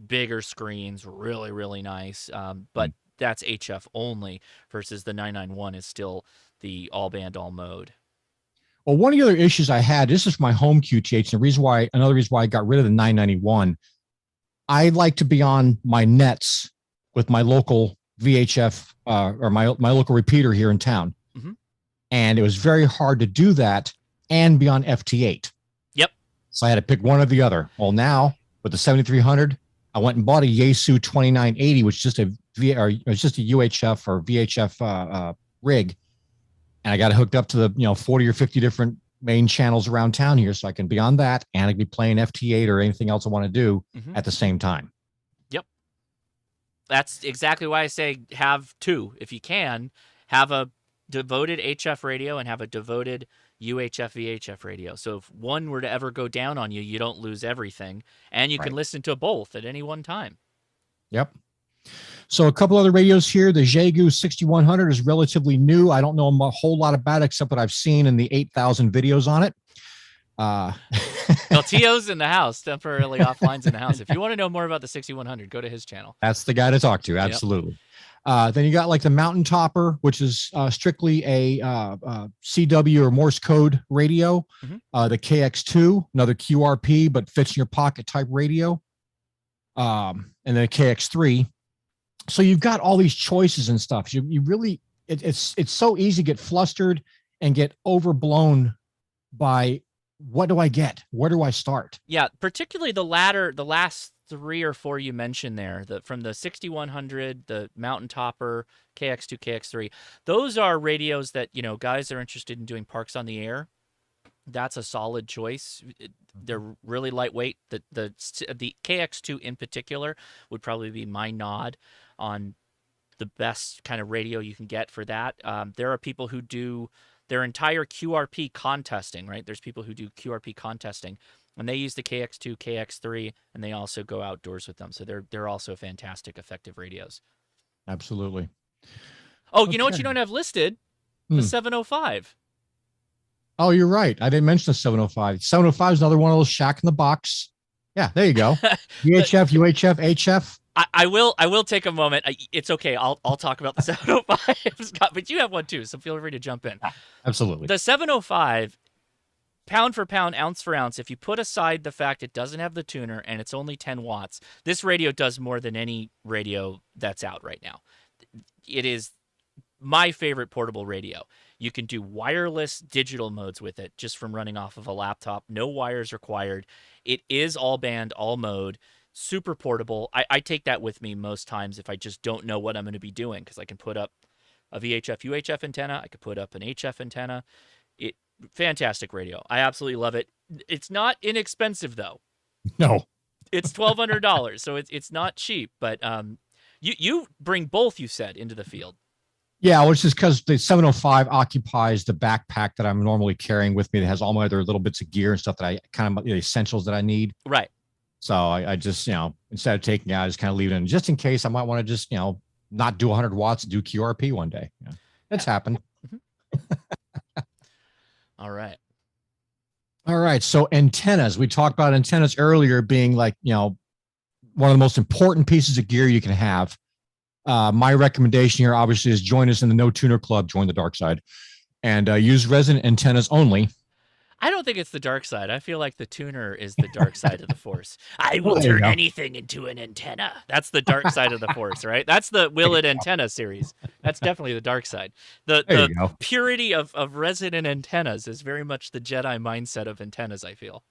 bigger screens, really, really nice. But that's HF only versus the 991 is still the all band, all mode. Well, one of the other issues I had, this is my home QTH, and another reason why I got rid of the 991, I like to be on my nets with my local VHF or my local repeater here in town. And it was very hard to do that and be on FT8. Yep. So I had to pick one or the other. Well, now with the 7300, I went and bought a Yaesu 2980, which is just just a UHF or VHF rig, and I got it hooked up to the 40 or 50 different main channels around town here, so I can be on that and I can be playing FT8 or anything else I want to do at the same time. Yep, that's exactly why I say have two if you can. Have a devoted HF radio and have a devoted UHF VHF radio. So if one were to ever go down on you, you don't lose everything, and you can listen to both at any one time. Yep. So a couple other radios here. The Xiegu 6100 is relatively new. I don't know a whole lot about it except what I've seen in the 8,000 videos on it. Well, T.O.'s in the house, temporarily offline's in the house. If you want to know more about the 6100, go to his channel. That's the guy to talk to. Absolutely. Yep. Then you got like the Mountain Topper, which is strictly a CW or Morse code radio. The KX2, another QRP, but fits in your pocket type radio. And then KX3. So you've got all these choices and stuff. You really, it's so easy to get flustered and get overblown by what do I get? Where do I start? Yeah, particularly the last 3 or 4 you mentioned there, from the 6100, the Mountain Topper, KX2, KX3. Those are radios that, guys are interested in doing parks on the air. That's a solid choice. They're really lightweight. The KX2 in particular would probably be my nod on the best kind of radio you can get for that. There are people who do their entire QRP contesting, right? There's people who do QRP contesting, and they use the KX2, KX3, and they also go outdoors with them. So they're also fantastic, effective radios. Absolutely. Oh, you know what you don't have listed? The 705. Oh, you're right. I didn't mention the 705. 705 is another one of those shack in the box. Yeah, there you go. VHF, UHF, HF. I will take a moment. It's okay. I'll talk about the 705, Scott, but you have one too, so feel free to jump in. Absolutely. The 705, pound for pound, ounce for ounce, if you put aside the fact it doesn't have the tuner and it's only 10 watts, this radio does more than any radio that's out right now. It is my favorite portable radio. You can do wireless digital modes with it just from running off of a laptop. No wires required. It is all band, all mode. Super portable. I take that with me most times if I just don't know what I'm going to be doing, because I can put up a VHF, UHF antenna. I could put up an HF antenna. Fantastic radio. I absolutely love it. It's not inexpensive though. No. It's $1,200, so it's not cheap. But you bring both, you said, into the field. Yeah, which is because the 705 occupies the backpack that I'm normally carrying with me that has all my other little bits of gear and stuff that I kind of the essentials that I need. Right. So I just, instead of taking it out, I just kind of leave it in just in case I might want to just, not do 100 watts and do QRP one day. That's happened. All right. All right. So antennas, we talked about antennas earlier being like, one of the most important pieces of gear you can have. My recommendation here, obviously, is join us in the No Tuner Club. Join the dark side, and use resonant antennas only. I don't think it's the dark side. I feel like the tuner is the dark side of the force. I will Well, there you turn go. anything into an antenna. That's the dark side of the force, right? That's the Will It Antenna series. That's definitely the dark side. There The you go. purity of resonant antennas is very much the Jedi mindset of antennas, I feel.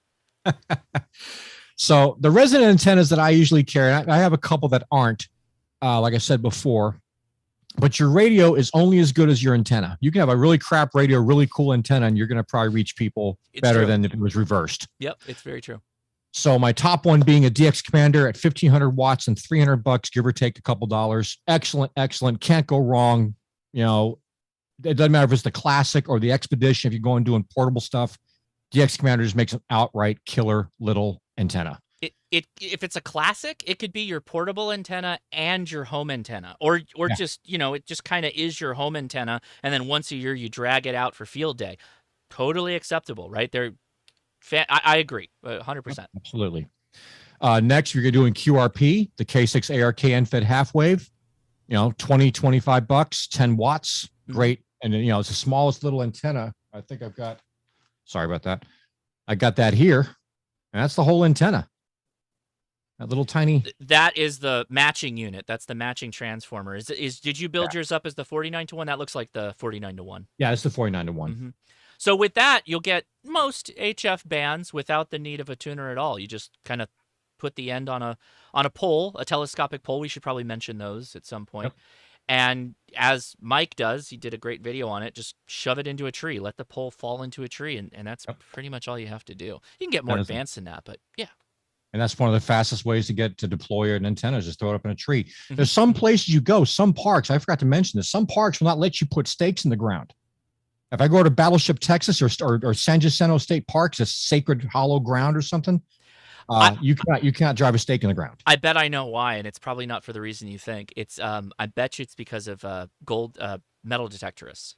So the resonant antennas that I usually carry, I have a couple that aren't, like I said before, but your radio is only as good as your antenna. You can have a really crap radio, really cool antenna, and you're going to probably reach people better than if it was reversed. Yep, it's very true. So my top one being a DX Commander at 1,500 watts and $300, give or take a couple dollars. Excellent, excellent. Can't go wrong. You know, it doesn't matter if it's the Classic or the Expedition. If you're going doing portable stuff, DX Commander just makes an outright killer little antenna. If it's a Classic, it could be your portable antenna and your home antenna, or just, you know, it just kind of is your home antenna, and then once a year you drag it out for field day. Totally acceptable, right? I agree, 100%. Absolutely. Next, you're doing QRP, the K6 ARK end-fed half wave. You know, $25, 10 watts, great. And then, you know, it's the smallest little antenna. I think I've got. Sorry about that. I got that here, and that's the whole antenna. That little tiny. That is the matching unit. That's the matching transformer. Did you build yours up as the 49-to-1? That looks like the 49-to-1. Yeah, it's the 49-to-1. Mm-hmm. So with that, you'll get most HF bands without the need of a tuner at all. You just kind of put the end on a pole, a telescopic pole. We should probably mention those at some point. Yep. And as Mike does, he did a great video on it, just shove it into a tree, let the pole fall into a tree, and that's pretty much all you have to do. You can get more advanced than that, but yeah. And that's one of the fastest ways to get to deploy an antenna is just throw it up in a tree. Mm-hmm. There's some places you go, some parks, I forgot to mention this, some parks will not let you put stakes in the ground. If I go to Battleship, Texas, or San Jacinto State Parks, a sacred hollow ground or something, you cannot drive a stake in the ground. I bet I know why, and it's probably not for the reason you think. It's I bet you it's because of gold metal detectorists.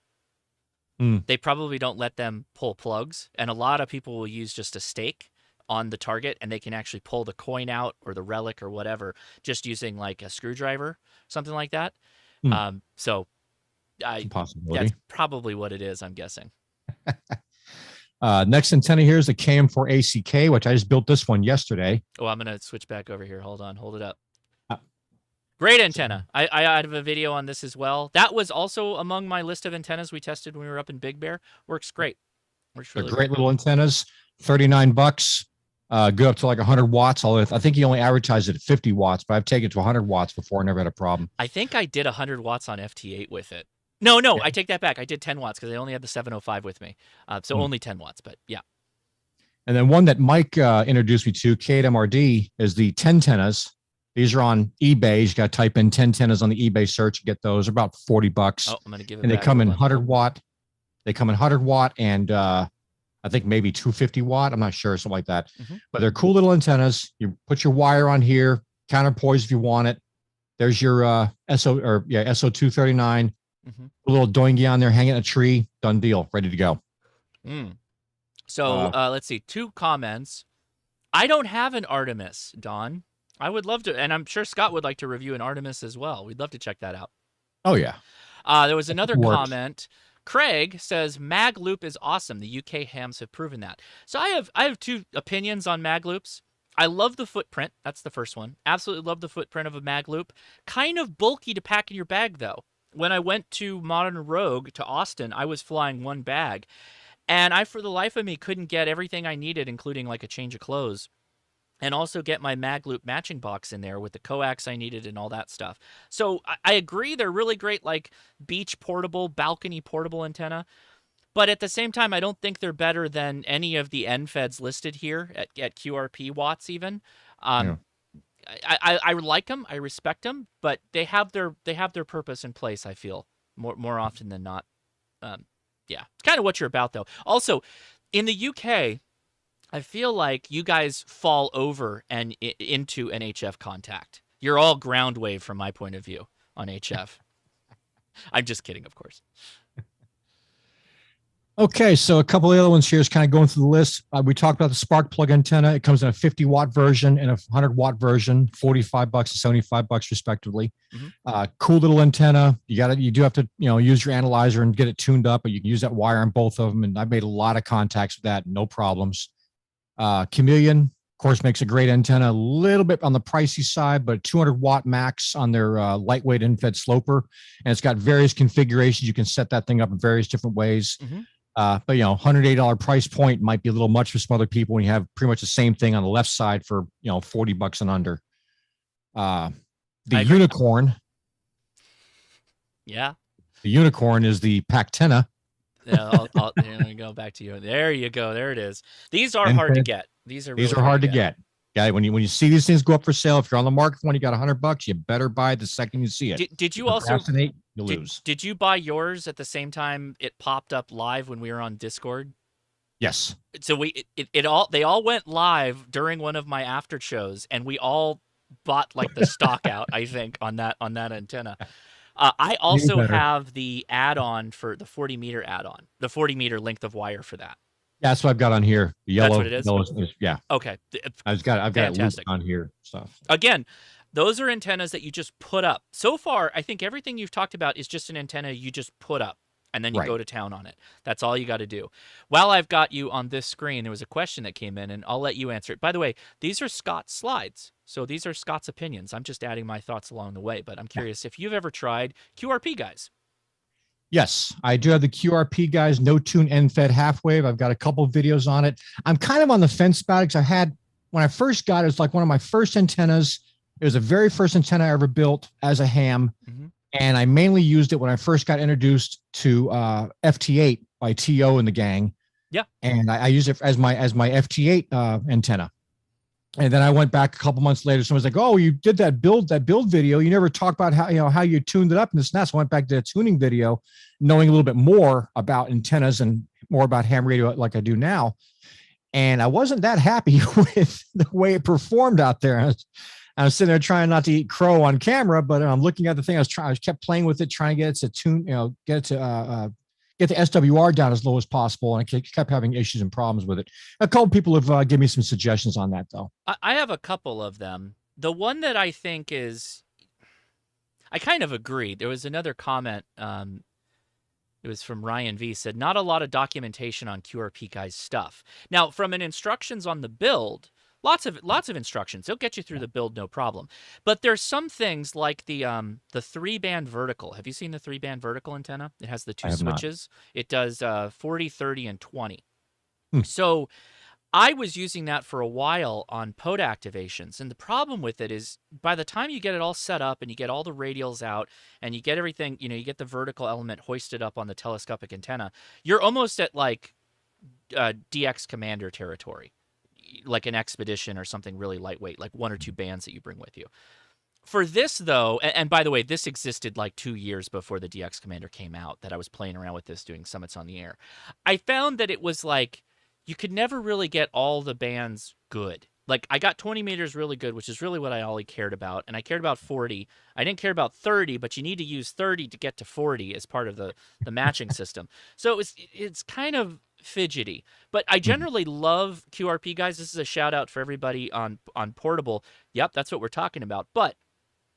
They probably don't let them pull plugs, and a lot of people will use just a stake on the target, and they can actually pull the coin out or the relic or whatever just using like a screwdriver, something like that. So that's probably what it is, I'm guessing. Next antenna here is the KM4ACK, which I just built this one yesterday. Oh, I'm going to switch back over here. Hold on. Hold it up. Great antenna. I have a video on this as well. That was also among my list of antennas we tested when we were up in Big Bear. Works great. Works really great little antennas. $39. Go up to like 100 watts. I think he only advertised it at 50 watts, but I've taken it to 100 watts before. I never had a problem. I think I did 100 watts on FT8 with it. No, yeah. I take that back. I did 10 watts because I only had the 705 with me. So only 10 watts, but yeah. And then one that Mike introduced me to, K8MRD, is the 10 tennas. These are on eBay. You got to type in 10 tennas on the eBay search and get those. They're about $40. Oh, I'm going to give it and back. They come in 100 watt. They come in 100 watt and I think maybe 250 watt. I'm not sure, something like that. But they're cool little antennas. You put your wire on here, counterpoise if you want it. There's your SO239. A little doingy on there, hanging in a tree. Done deal. Ready to go. So let's see. 2 comments. I don't have an Artemis, Don. I would love to, and I'm sure Scott would like to review an Artemis as well. We'd love to check that out. Oh, yeah. There was another comment. Craig says mag loop is awesome. The UK hams have proven that. So I have 2 opinions on mag loops. I love the footprint. That's the first one. Absolutely love the footprint of a mag loop. Kind of bulky to pack in your bag, though. When I went to Modern Rogue to Austin, I was flying 1 bag, and I, for the life of me, couldn't get everything I needed, including like a change of clothes, and also get my mag loop matching box in there with the coax I needed and all that stuff. So I agree they're really great, like beach portable, balcony portable antenna, but at the same time, I don't think they're better than any of the NFEDs listed here at QRP watts even. I like them, I respect them, but they have their purpose in place. I feel more often than not. Yeah, it's kind of what you're about though. Also, in the UK, I feel like you guys fall over and into an HF contact. You're all ground wave from my point of view on HF. I'm just kidding, of course. Okay, so a couple of the other ones here is kind of going through the list. We talked about the spark plug antenna. It comes in a 50-watt version and a 100-watt version, $45 and $75 respectively. Mm-hmm. Cool little antenna. You do have to, use your analyzer and get it tuned up, but you can use that wire on both of them. And I've made a lot of contacts with that, no problems. Chameleon, of course, makes a great antenna, a little bit on the pricey side, but 200-watt max on their lightweight infed sloper. And it's got various configurations. You can set that thing up in various different ways. Mm-hmm. But $108 price point might be a little much for some other people when you have pretty much the same thing on the left side for $40 and under. The unicorn. Yeah. The unicorn is the Pactena. Yeah, I'll go back to you. There you go. There it is. These are hard to get. These are hard to get. Yeah, when you see these things go up for sale, if you're on the market when you got $100, you better buy it the second you see it. Did you also you lose? Did you buy yours at the same time it popped up live when we were on Discord? Yes. So they all went live during one of my after shows, and we all bought like the stock out. I think on that antenna. I also have the add-on for the 40-meter add-on, the 40-meter length of wire for that. Yeah, that's what I've got on here. The yellow. That's what it is? Yeah. Okay. I've got it on here. Stuff. Again, those are antennas that you just put up. So far, I think everything you've talked about is just an antenna you just put up, and then you go to town on it. That's all you got to do. While I've got you on this screen, there was a question that came in, and I'll let you answer it. By the way, these are Scott's slides. So these are Scott's opinions. I'm just adding my thoughts along the way, but I'm curious if you've ever tried QRP guys. Yes, I do have the QRP guys, no tune end-fed half wave. I've got a couple of videos on it. I'm kind of on the fence about it because when I first got it, it's like one of my first antennas. It was the very first antenna I ever built as a ham. Mm-hmm. And I mainly used it when I first got introduced to FT8 by TO and the gang. Yeah. And I used it as my FT8 antenna. And then I went back a couple months later. Someone's like, "Oh, you did that build video. You never talked about how you tuned it up in this Nass." I went back to the tuning video, knowing a little bit more about antennas and more about ham radio like I do now. And I wasn't that happy with the way it performed out there. I was sitting there trying not to eat crow on camera, but I'm looking at the thing. I kept playing with it, trying to get it to tune, get it to get the SWR down as low as possible. And I kept having issues and problems with it. A couple people have given me some suggestions on that, though. I have a couple of them. The one that I think is, I kind of agree. There was another comment. It was from Ryan V. Said, not a lot of documentation on QRP guys stuff. Now, from an instructions on the build, lots of instructions. They'll get you through the build, no problem. But there's some things like the 3-band vertical. Have you seen the 3-band vertical antenna? It has the two switches. Not. It does 40, 30, and 20. So I was using that for a while on pod activations. And the problem with it is by the time you get it all set up and you get all the radials out and you get everything, you get the vertical element hoisted up on the telescopic antenna, you're almost at like DX Commander territory. Like an expedition or something really lightweight, like 1 or 2 bands that you bring with you. For this, though, and by the way, this existed like 2 years before the DX Commander came out, that I was playing around with this, doing summits on the air. I found that it was like, you could never really get all the bands good. Like, I got 20 meters really good, which is really what I only cared about, and I cared about 40. I didn't care about 30, but you need to use 30 to get to 40 as part of the matching system. So it's kind of fidgety, but I generally love QRP guys. This is a shout out for everybody on portable. Yep, that's what we're talking about. But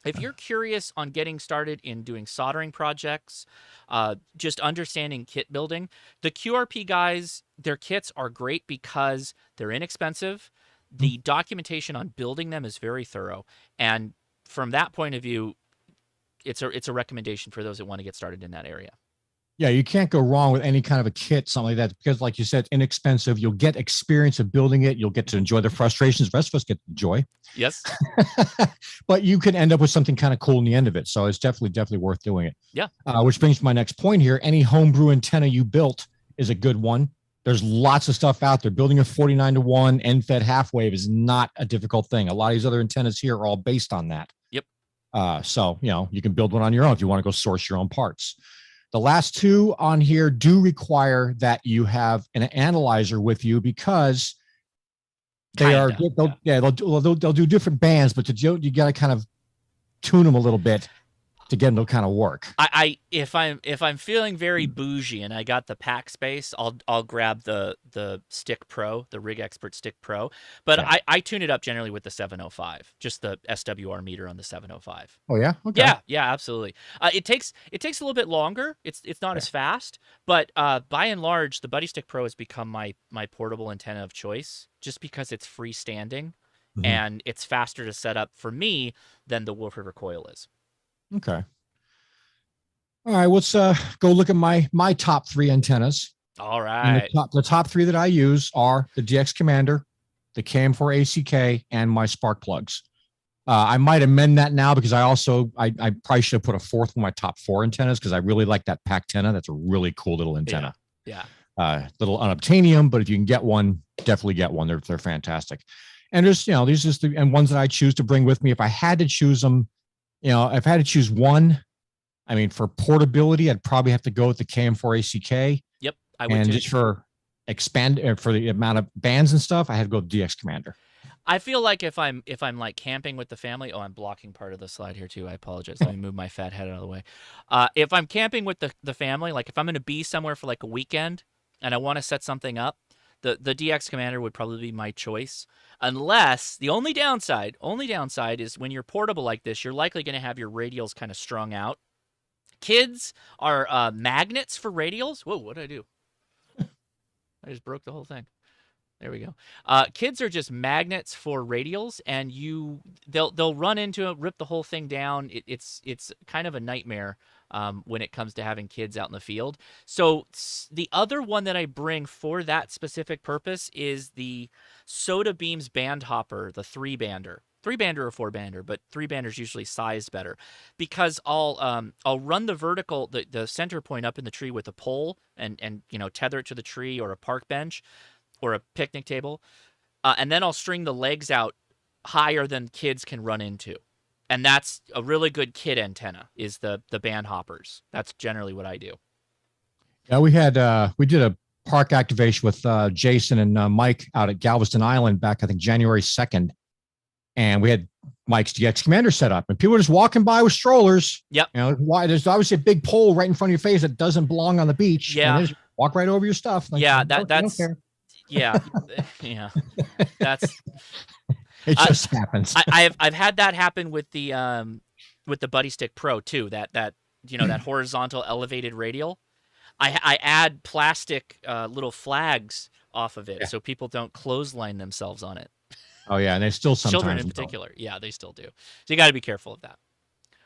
if you're curious on getting started in doing soldering projects, just understanding kit building, the QRP guys, their kits are great because they're inexpensive. The documentation on building them is very thorough, and from that point of view, it's a recommendation for those that want to get started in that area. Yeah, you can't go wrong with any kind of a kit, something like that, because like you said, inexpensive. You'll get experience of building it. You'll get to enjoy the frustrations. The rest of us get to enjoy. Yes. But you can end up with something kind of cool in the end of it. So it's definitely worth doing it. Yeah. Which brings to my next point here. Any homebrew antenna you built is a good one. There's lots of stuff out there. Building a 49-to-1 end-fed half wave is not a difficult thing. A lot of these other antennas here are all based on that. Yep. So, you can build one on your own if you want to go source your own parts. The last two on here do require that you have an analyzer with you because they'll do different bands, but you got to kind of tune them a little bit. to get them to kind of work. If I'm feeling very bougie and I got the pack space, I'll grab the Stick Pro, the Rig Expert Stick Pro. But Yeah. I tune it up generally with the 705, just the SWR meter on the 705. Oh yeah. Okay. Yeah, absolutely. It takes a little bit longer. It's not Yeah. as fast, but by and large, the Buddy Stick Pro has become my portable antenna of choice, just because it's freestanding Mhm. and it's faster to set up for me than the Wolf River Coil is. Okay. All right. Let's go look at my top three antennas. All And right. the top three that I use are the DX Commander, the KM4 ACK, and my spark plugs. I might amend that now because I probably should have put a fourth one of my top four antennas because I really like that pack antenna. That's a really cool little antenna. Yeah. Little unobtainium, but if you can get one, definitely get one. They're fantastic. And there's, these just and ones that I choose to bring with me. If I had to choose them, if I had to choose one, I mean, for portability, I'd probably have to go with the KM4 ACK. Yep, I would And too. just for for the amount of bands and stuff, I had to go with DX Commander. I feel like if I'm like camping with the family, I'm blocking part of the slide here too. I apologize. Let me move my fat head out of the way. If I'm camping with the family, like if I'm going to be somewhere for like a weekend and I want to set something up, the DX Commander would probably be my choice. Unless the only downside is when you're portable like this, you're likely going to have your radials kind of strung out. Kids are magnets for radials. Whoa, what did I do? I just broke the whole thing. There we go. Kids are just magnets for radials, and they'll run into it, rip the whole thing down. It's kind of a nightmare when it comes to having kids out in the field. So the other one that I bring for that specific purpose is the Soda Beams Band Hopper, the 3-bander. 3-bander or 4-bander, but 3-bander is usually sized better, because I'll run the vertical, the center point up in the tree with a pole and tether it to the tree or a park bench or a picnic table, and then I'll string the legs out higher than kids can run into, and that's a really good kid antenna. Is the band hoppers. That's generally what I do. Yeah, we did a park activation with Jason and Mike out at Galveston Island back, I think, January 2nd. And we had Mike's DX Commander set up, and people were just walking by with strollers. Yep. Why? There's obviously a big pole right in front of your face that doesn't belong on the beach. Yeah. And walk right over your stuff. Like, yeah. That's Yeah. Yeah. That's. It just happens. I've had that happen with the Buddy Stick Pro too. That horizontal elevated radial. I add plastic little flags off of it so people don't clothesline themselves on it. Oh yeah, and they still sometimes children in particular. Yeah, they still do. So you got to be careful of that.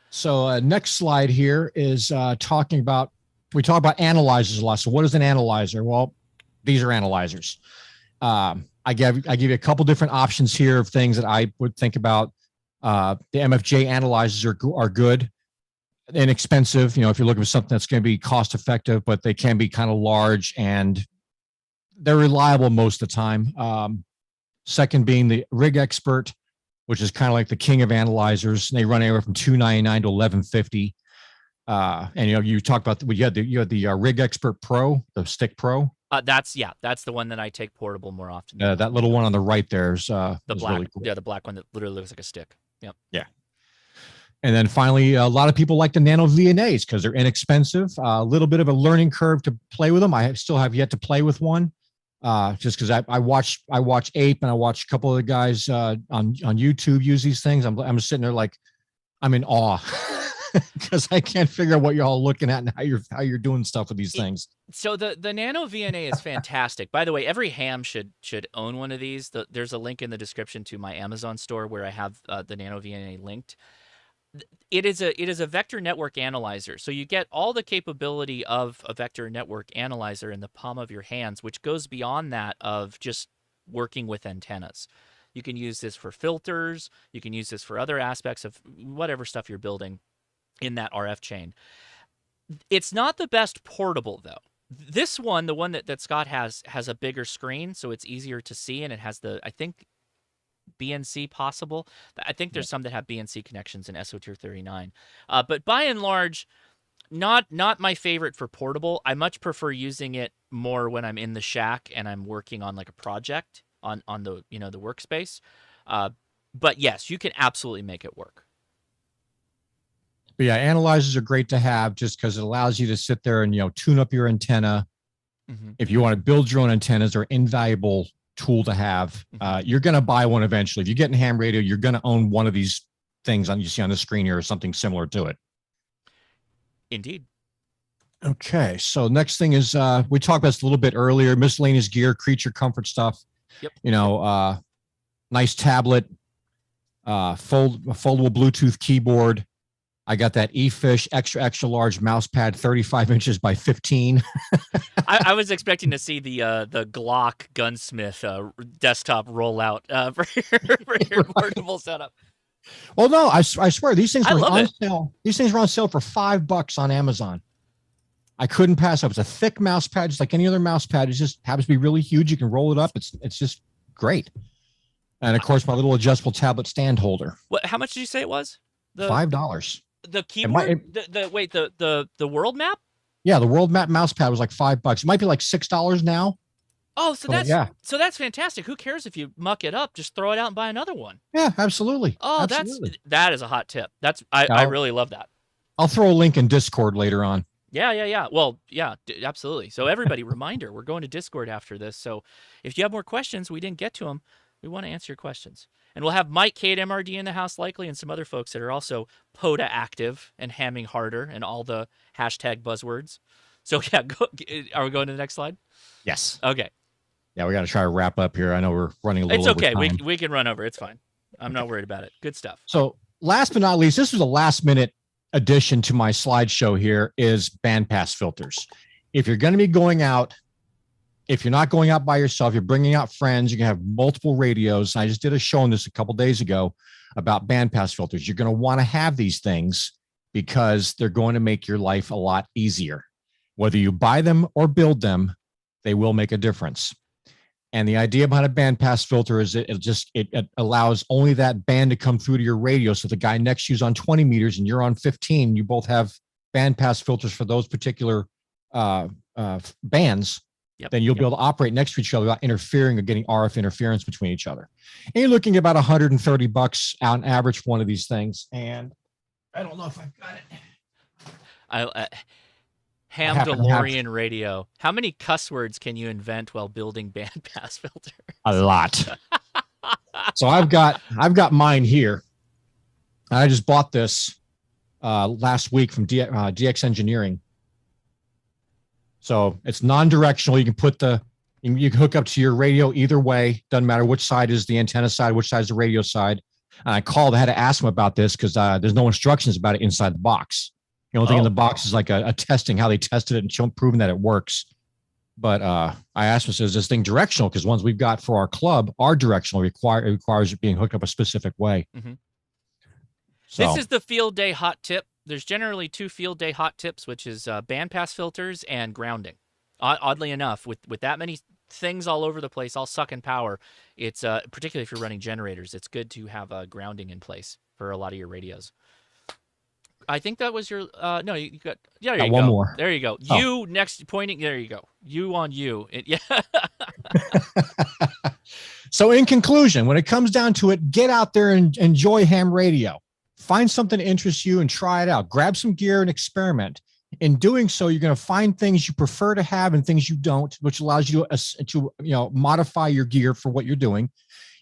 So next slide here is talking about. We talk about analyzers a lot. So what is an analyzer? Well, these are analyzers. I give you a couple different options here of things that I would think about. The MFJ analyzers are good, inexpensive. If you're looking for something that's going to be cost effective, but they can be kind of large and they're reliable most of the time. Second being the Rig Expert, which is kind of like the king of analyzers. And they run anywhere from $299 to $1,150. And you talked about you had the Rig Expert Pro, the Stick Pro. That's the one that I take portable more often. That little one on the right there is the black. Really cool. Yeah, the black one that literally looks like a stick. Yep. Yeah. And then finally, a lot of people like the Nano VNAs because they're inexpensive. A little bit of a learning curve to play with them. I still have yet to play with one. Just because I watch Ape and I watch a couple of the guys on YouTube use these things. I'm sitting there like I'm in awe because I can't figure out what you're all looking at and how you're doing stuff with these things. So the Nano VNA is fantastic. By the way, every ham should own one of these. There's a link in the description to my Amazon store where I have the Nano VNA linked. It is a vector network analyzer. So you get all the capability of a vector network analyzer in the palm of your hands, which goes beyond that of just working with antennas. You can use this for filters. You can use this for other aspects of whatever stuff you're building in that RF chain. It's not the best portable, though. This one, the one that Scott has a bigger screen, so it's easier to see, and it has I think, BNC possible. I think there's some that have BNC connections in SO Tier 39. But by and large, not my favorite for portable. I much prefer using it more when I'm in the shack and I'm working on like a project on the the workspace. But yes, you can absolutely make it work. But yeah, analyzers are great to have just because it allows you to sit there and, tune up your antenna. Mm-hmm. If you want to build your own antennas, they're invaluable tool to have. You're going to buy one eventually. If you're getting ham radio, you're going to own one of these things you see on the screen here or something similar to it. Indeed. Okay, so next thing is we talked about this a little bit earlier, miscellaneous gear, creature comfort stuff. Yep. Nice tablet, foldable Bluetooth keyboard. I got that eFish extra large mouse pad, 35 inches by 15. I was expecting to see the Glock gunsmith desktop rollout for your portable setup. Well, no, I swear these things were on it. sale. These things were on sale for $5 on Amazon. I couldn't pass up. It's a thick mouse pad, just like any other mouse pad. It just happens to be really huge. You can roll it up. It's just great. And of course, my little adjustable tablet stand holder. What? How much did you say it was? $5. The keyboard. The world map. Yeah, the world map mouse pad was like $5. It might be like $6 now. Oh, so that's fantastic. Who cares if you muck it up? Just throw it out and buy another one. Yeah, absolutely. Oh, absolutely. that is a hot tip. I really love that. I'll throw a link in Discord later on. Yeah. Well, yeah, absolutely. So everybody, reminder, we're going to Discord after this. So if you have more questions, we didn't get to them, we want to answer your questions. And we'll have Mike, Kate, MRD in the house likely, and some other folks that are also POTA active and hamming harder and all the hashtag buzzwords. So yeah, are we going to the next slide? Yes. Okay. Yeah, we got to try to wrap up here. I know we're running a little It's okay. over time. We can run over. It's fine. I'm not worried about it. Good stuff. So last but not least, this was a last minute addition to my slideshow here is bandpass filters. If you're going to be going out, if you're not going out by yourself, you're bringing out friends, you can have multiple radios. I just did a show on this a couple days ago about bandpass filters. You're going to want to have these things because they're going to make your life a lot easier. Whether you buy them or build them, they will make a difference. And the idea behind a bandpass filter is it allows only that band to come through to your radio. So the guy next to you is on 20 meters and you're on 15. You both have bandpass filters for those particular bands. Yep. Then you'll be able to operate next to each other without interfering or getting RF interference between each other. And you're looking at about $130 on average for one of these things. And I don't know if I've got it. Ham DeLorean radio. How many cuss words can you invent while building bandpass filters? A lot. So I've got mine here. I just bought this last week from DX Engineering. So it's non-directional. You can put you can hook up to your radio either way. Doesn't matter which side is the antenna side, which side is the radio side. And I had to ask them about this because there's no instructions about it inside the box. The only thing in the box is like a testing, how they tested it and proven that it works. But I asked him, is this thing directional? Because ones we've got for our club are directional. It requires it being hooked up a specific way. Mm-hmm. So, this is the field day hot tip. There's generally two field day hot tips, which is bandpass filters and grounding. Oddly enough, with that many things all over the place, all sucking power, it's particularly if you're running generators, it's good to have grounding in place for a lot of your radios. I think that was your no. You got there. You go. One more. There you go. Oh. You next pointing. There you go. You on you. Yeah. So in conclusion, when it comes down to it, get out there and enjoy ham radio. Find something that interests you and try it out. Grab some gear and experiment. In doing so, you're going to find things you prefer to have and things you don't, which allows you to modify your gear for what you're doing.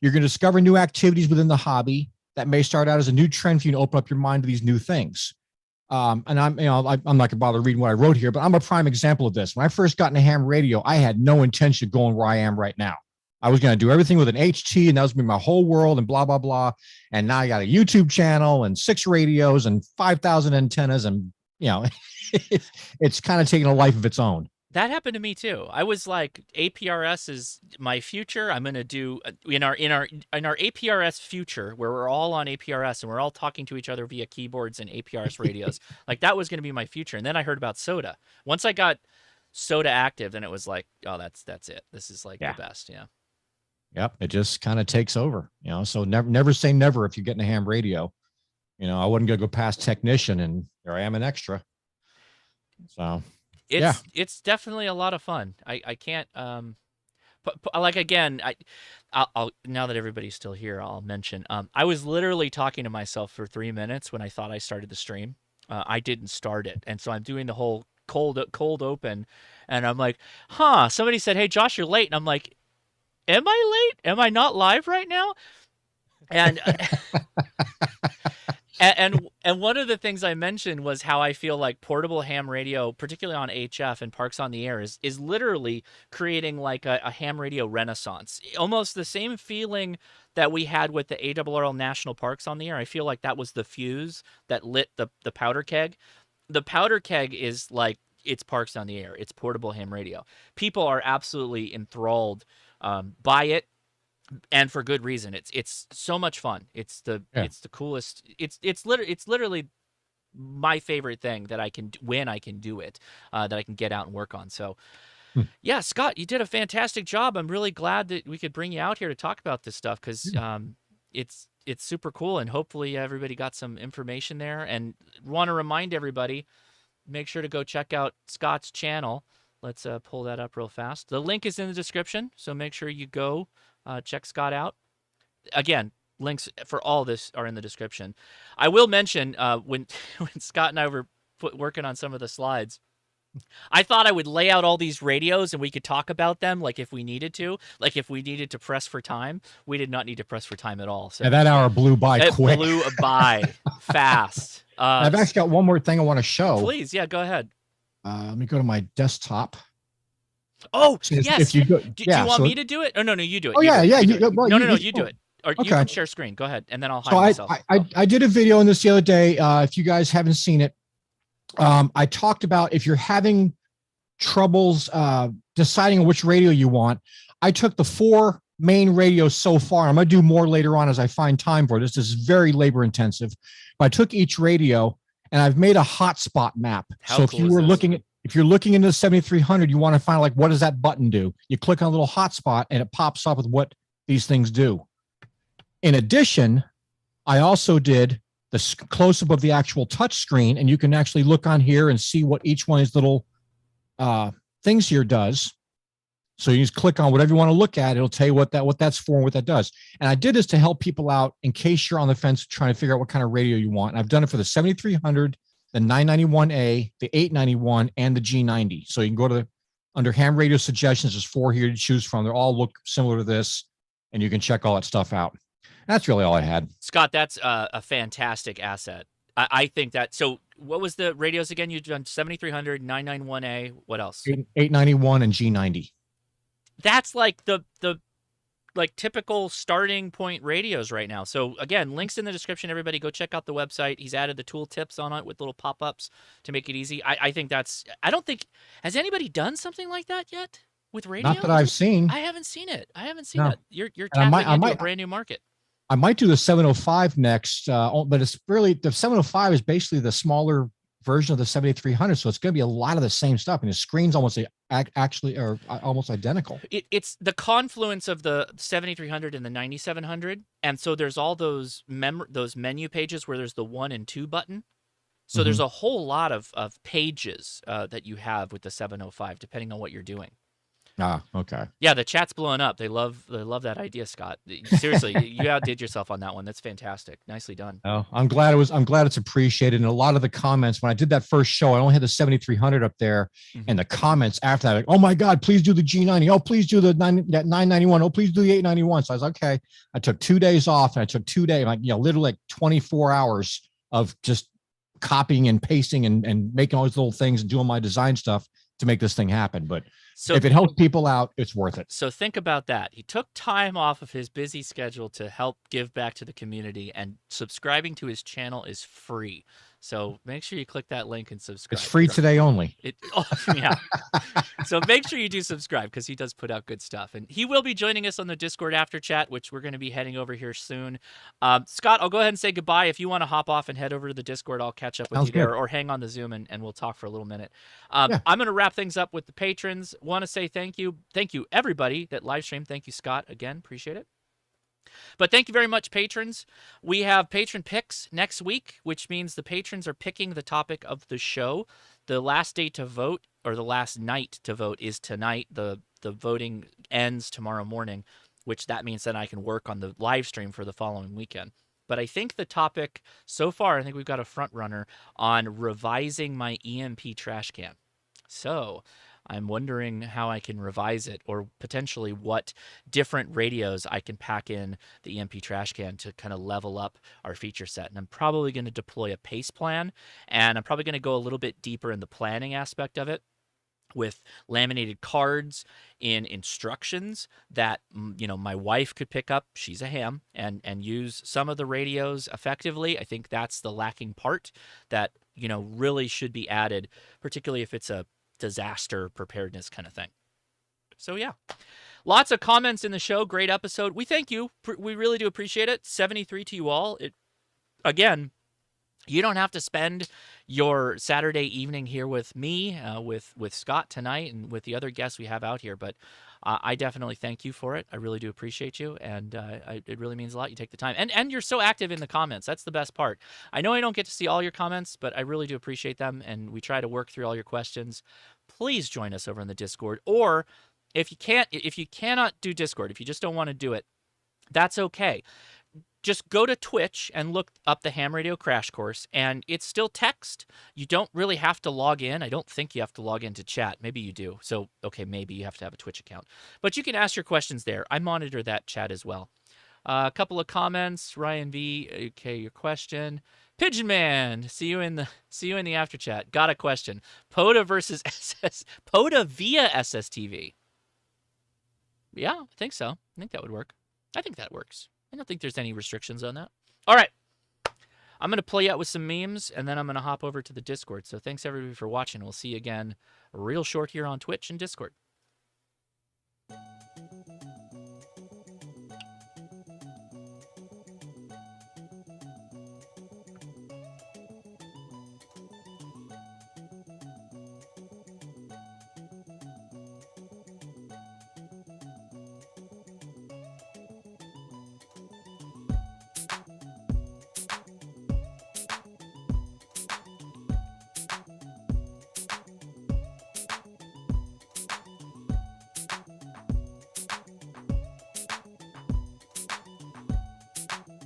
You're going to discover new activities within the hobby that may start out as a new trend for you to open up your mind to these new things. And I'm not going to bother reading what I wrote here, but I'm a prime example of this. When I first got into ham radio, I had no intention of going where I am right now. I was going to do everything with an HT, and that was going to be my whole world and blah, blah, blah. And now I got a YouTube channel and 6 radios and 5,000 antennas. And, it's kind of taking a life of its own. That happened to me too. I was like, APRS is my future. I'm going to do in our APRS future, where we're all on APRS and we're all talking to each other via keyboards and APRS radios. Like that was going to be my future. And then I heard about SOTA. Once I got SOTA active, then it was like, oh, that's it. This is like the best. Yeah. Yep. It just kind of takes over, so never say never. If you're getting a ham radio, I wasn't going to go past technician, and here I am an extra. So it's definitely a lot of fun. I can't like, again, I'll now that everybody's still here, I'll mention I was literally talking to myself for 3 minutes when I thought I started the stream. I didn't start it, and so I'm doing the whole cold open, and I'm like, huh. Somebody said, "Hey, Josh, you're late," and I'm like, "Am I late? Am I not live right now?" And and one of the things I mentioned was how I feel like portable ham radio, particularly on HF and Parks on the Air, is literally creating like a ham radio renaissance. Almost the same feeling that we had with the ARRL National Parks on the Air. I feel like that was the fuse that lit the powder keg. The powder keg is like it's Parks on the Air. It's portable ham radio. People are absolutely enthralled by it, and for good reason. It's so much fun. It's the Yeah. coolest. It's literally my favorite thing that I can when I can do it, that I can get out and work on. So Hmm. yeah, Scott, you did a fantastic job. I'm really glad that we could bring you out here to talk about this stuff because it's super cool, and hopefully everybody got some information there. And want to remind everybody, make sure to go check out Scott's channel. Let's pull that up real fast. The link is in the description, so make sure you go check Scott out. Again, links for all this are in the description. I will mention when when Scott and I were working on some of the slides, I thought I would lay out all these radios and we could talk about them like if we needed to. Like if we needed to press for time. We did not need to press for time at all. So Yeah, that hour blew by it quick. blew by fast. I've actually got one more thing I want to show. Please, yeah, go ahead. Let me go to my desktop. Oh, So yes. If you go, Do you want me to do it? Oh, no, you do it. Oh, You yeah, do it. yeah. You do it. Well, no, you do it. Or you Okay. can share screen. Go ahead, and then I'll hide So myself. I did a video on this the other day. If you guys haven't seen it, I talked about if you're having troubles deciding which radio you want. I took the 4 main radios so far. I'm going to do more later on as I find time for this. This is very labor intensive. But I took each radio and I've made a hotspot map. How so if cool you is were this? looking at if you're looking into the 7300, you want to find like what does that button do? You click on a little hotspot and it pops up with what these things do. In addition, I also did the close-up of the actual touch screen, and you can actually look on here and see what each one of these little things here does. So you just click on whatever you want to look at. It'll tell you what that's for and what that does. And I did this to help people out in case you're on the fence trying to figure out what kind of radio you want. And I've done it for the 7300, the 991A, the 891, and the G90. So you can go to under ham radio suggestions. There's 4 here to choose from. They all look similar to this, and you can check all that stuff out. That's really all I had. Scott, that's a fantastic asset. I think that. So what was the radios again? You've done 7300, 991A. What else? 891 and G90. That's like the like typical starting point radios right now. So again, links in the description. Everybody go check out the website. He's added the tool tips on it with little pop-ups to make it easy. I think that's. I don't think has anybody done something like that yet with radio. Not that I've seen. I haven't seen it. No. it. You're And tapping into a brand new market. I might do the 705 next, but it's really the 705 is basically the smaller version of the 7300, so it's going to be a lot of the same stuff, and the screen's almost actually are almost identical. It's the confluence of the 7300 and the 9700, and so there's all those menu pages where there's the 1 and 2 button. So there's a whole lot of pages that you have with the 705, depending on what you're doing. Ah, okay. Yeah, the chat's blowing up. They love that idea, Scott. Seriously, you outdid yourself on that one. That's fantastic. Nicely done. Oh, I'm glad it's appreciated. And a lot of the comments when I did that first show, I only had the 7300 up there, and the comments after that, like, oh my God, please do the G90. Oh, please do that 991. Oh, please do the 891. So I was okay. I took 2 days off, and I took 2 days, like literally like 24 hours of just copying and pasting and making all these little things and doing my design stuff to make this thing happen. But so if it helps people out, it's worth it. So think about that. He took time off of his busy schedule to help give back to the community, and subscribing to his channel is free. So make sure you click that link and subscribe. It's free today only. Yeah. So make sure you do subscribe because he does put out good stuff. And he will be joining us on the Discord after chat, which we're going to be heading over here soon. Scott, I'll go ahead and say goodbye. If you want to hop off and head over to the Discord, I'll catch up with you there, or hang on the Zoom and we'll talk for a little minute. I'm going to wrap things up with the patrons. Want to say thank you. Thank you, everybody that live streamed. Thank you, Scott. Again, appreciate it. But thank you very much, patrons. We have patron picks next week, which means the patrons are picking the topic of the show. The last day to vote, or the last night to vote, is tonight. The voting ends tomorrow morning, which that means that I can work on the live stream for the following weekend. But I think the topic so far, I think we've got a front runner on revising my EMP trash can. So I'm wondering how I can revise it, or potentially what different radios I can pack in the EMP trash can to kind of level up our feature set. And I'm probably going to deploy a pace plan, and I'm probably going to go a little bit deeper in the planning aspect of it, with laminated cards in instructions that my wife could pick up. She's a ham, and use some of the radios effectively. I think that's the lacking part that really should be added, particularly if it's a disaster preparedness kind of thing. So yeah, lots of comments in the show. Great episode. We thank you. We really do appreciate it. 73 to you all. Again, you don't have to spend your Saturday evening here with me, with Scott tonight, and with the other guests we have out here. But I definitely thank you for it. I really do appreciate you, and it really means a lot. You take the time, and you're so active in the comments. That's the best part. I know I don't get to see all your comments, but I really do appreciate them, and we try to work through all your questions. Please join us over in the Discord, or if you cannot do Discord, if you just don't want to do it, that's okay. Just go to Twitch and look up the Ham Radio Crash Course, and it's still text. You don't really have to log in. I don't think you have to log in to chat. Maybe you do. So, okay, maybe you have to have a Twitch account. But you can ask your questions there. I monitor that chat as well. A couple of comments. Ryan V. Okay, your question. Pigeon Man. See you in the after chat. Got a question. POTA versus POTA via SSTV. Yeah, I think so. I think that would work. I think that works. I don't think there's any restrictions on that. All right. I'm going to play out with some memes, and then I'm going to hop over to the Discord. So thanks, everybody, for watching. We'll see you again real short here on Twitch and Discord.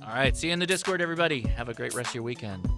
All right, see you in the Discord, everybody. Have a great rest of your weekend.